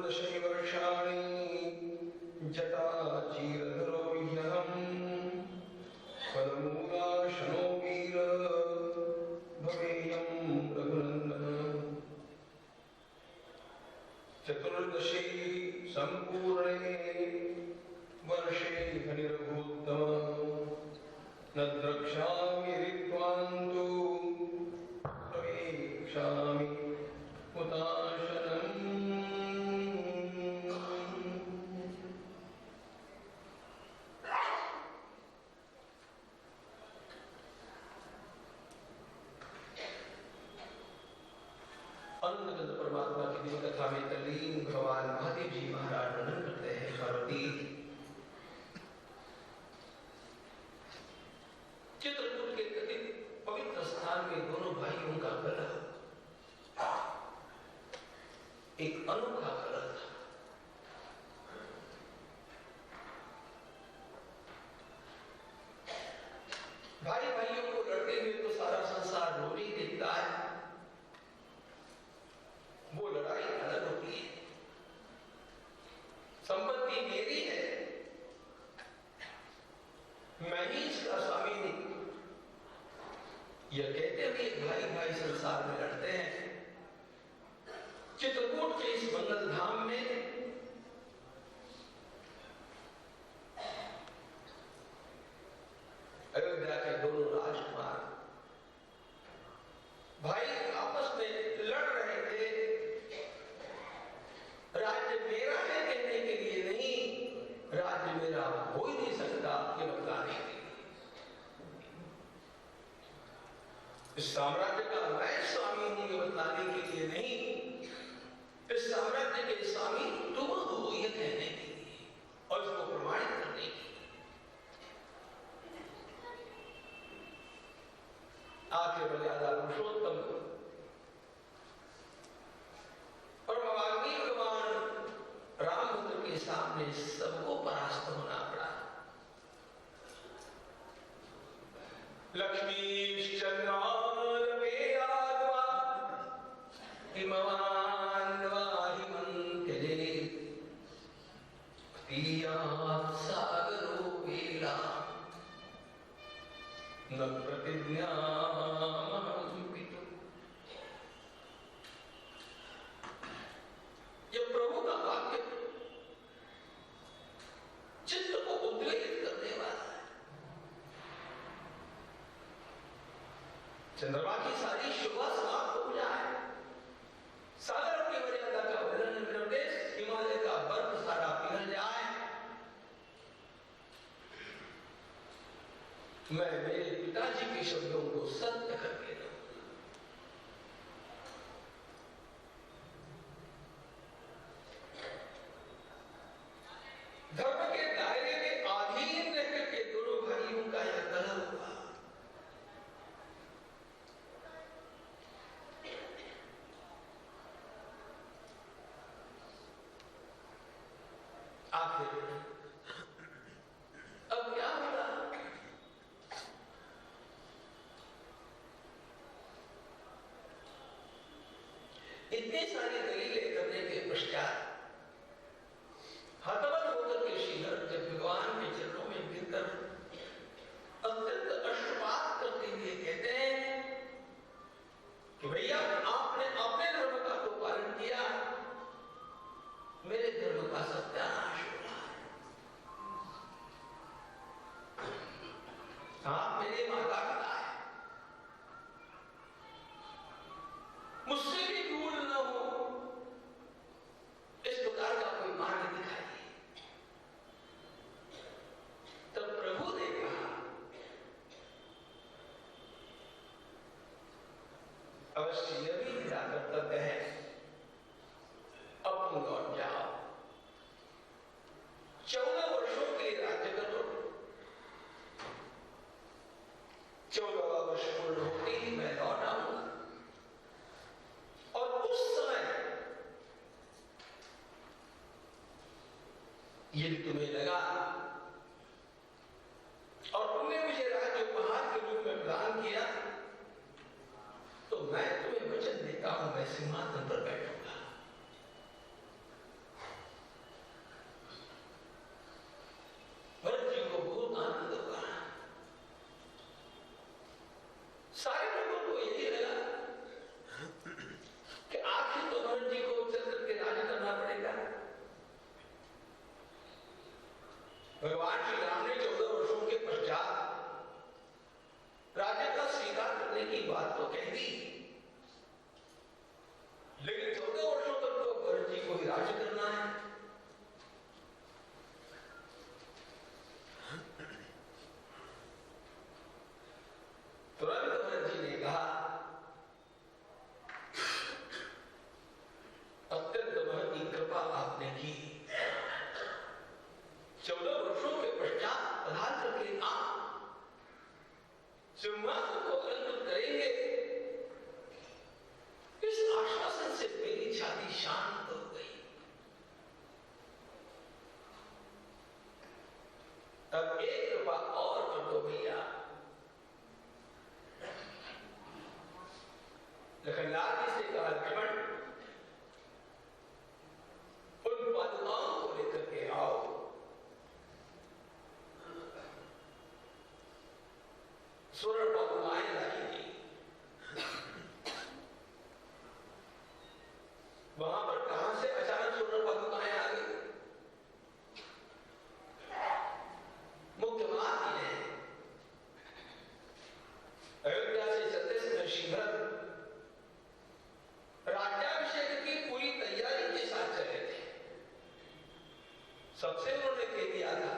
चतुर्दशै वर्षाणि जटाचीरधरो ह्यहम् फलमूलाशनो वीर भवेयं रघुनन्दन। चतुर्दशी सम्पूर्णे वर्षे हनिरघोत्तम न द्रक्ष्यामि ऋत्वान्तु प्रवेक्ष्यामि हुताशनम्। अनंत परमात्मा की दिव्य कथा में तल्लीन भगवान महादेव जी महाराज वर्णन करते हैं। पार्वती चित्रकूट के अति पवित्र स्थान में दोनों भाइयों का कलह एक अनोखा कलह था। भाई भाइयों को लड़ते हुए तो सारा संसार रोज ही देखता है, वो लड़ाई अलग होती है। संपत्ति मेरी है, मैं ही इसका स्वामी नहीं, यह कहते हुए भाई भाई संसार में लड़ते हैं। चित्रकूट के इस मंगल धाम में अयोध्या के दोनों राजकुमार भाई आपस में लड़ रहे थे। राज्य मेरा है कहने के लिए नहीं, राज्य मेरा हो ही नहीं सकता ये बताने के लिए। इस साम्राज्य का मैं स्वामी हूं ये बताने के लिए नहीं, इस साम्राज्य के स्वामी तुम हो ये कहने के लिए और इसको प्रमाणित करने के लिए। आखिर मर्यादा पुरुषोत्तम और भगवान रामचंद्र के सामने सबको परास्त होना पड़ा। लक्ष्मीश्चन्द्रालपेयाद्वा हिमवान्वाहिमन्त्यजे तीयात् सागरो वेला न प्रतिज्ञामहंपितु। यह प्रभु का वाक्य चित्त को उद्वेलित करने वाला है। चंद्रमा की सारी शोभा समाप्त हो जाए, सागर की मर्यादा का उल्लंघन निर्देश, हिमालय का बर्फ सारा पिघल जाए, मैं मेरे पिताजी के शब्दों को सत्य करके दूं। धर्म के दायरे के अधीन रहकर के दोनों भाइयों का यह कलह हुआ। आखिर अब क्या होगा? इतनी सारी दलीलें करने के पश्चात हतबल होकर के श्रीधर जब भगवान के चरणों में गिरकर अत्यंत अश्रुपात करते हुए कहते हैं कि भैया आपने अपने धर्म का तो पालन किया, मेरे धर्म का सत्यानाश हो रहा है। आप मेरे माता पिता है, मुझसे भी दूर न हो, इस प्रकार का कोई मार्ग दिखाइए। तब प्रभु ने कहा, अवश्य यह भी मेरा कर्तव्य है, अब तुम लौट जाओ, 14 वर्षों के लिए राज्य करो। 14वां वर्ष पूर्ण होते ही मैं लौट आऊंगा और उस समय यदि तुम्हें लगा और तुमने मुझे राज्य उपहार के रूप में प्रदान किया तो मैं तुम्हें वचन देता हूं, मैं सिंहासन पर बैठूंगा। सबसे उन्होंने कह दिया था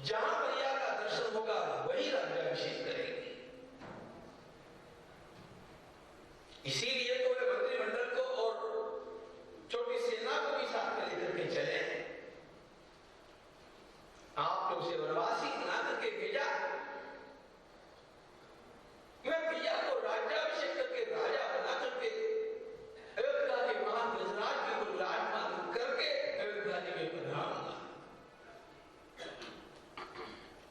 जहां मैया का दर्शन होगा वही राज्याभिषेक करेंगे। इसीलिए तो वे मंत्रिमंडल को और छोटी सेना को भी साथ में लेकर के चले। आप लोग से वनवासी बना करके भेजा, मैं भैया को राज्याभिषेक करके राजा बना करके अयोध्या के महान गजराज जी को विराजमान करके अयोध्या जी में पधारूंगा।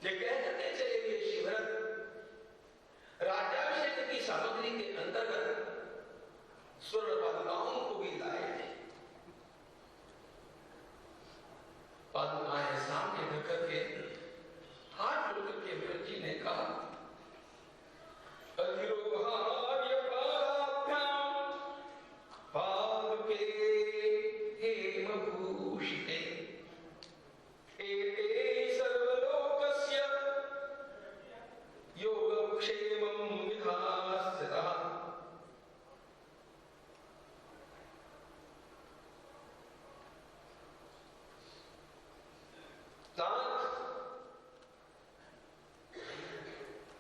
ये कह करके चले गए शिवरथ। राज्याभिषेक की सामग्री के अंतर्गत स्वर्ण पादुकाओं को भी लाए थे। पादुकाएं सामने रख करके हाथ जोड़ करके व्रत जी ने कहा अधिरोहार्य पादाभ्याम पादुके हेमभूषिते एते सर्वलोकस्य योगक्षेमं विधास्यतः।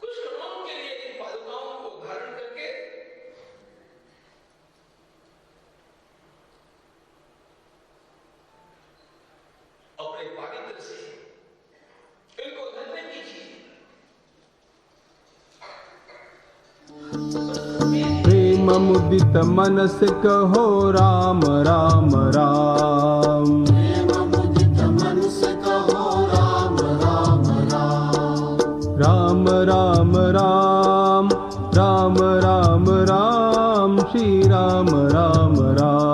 कुछ क्षणों के लिए इन पादुकाओं को धारण करके अपने पावित्र से इनको धन्य कीजिए। प्रेम मुदित मनस कहो राम राम राम। प्रेम मुदित मन से कहो राम राम राम। राम राम राम राम राम राम श्री राम राम राम।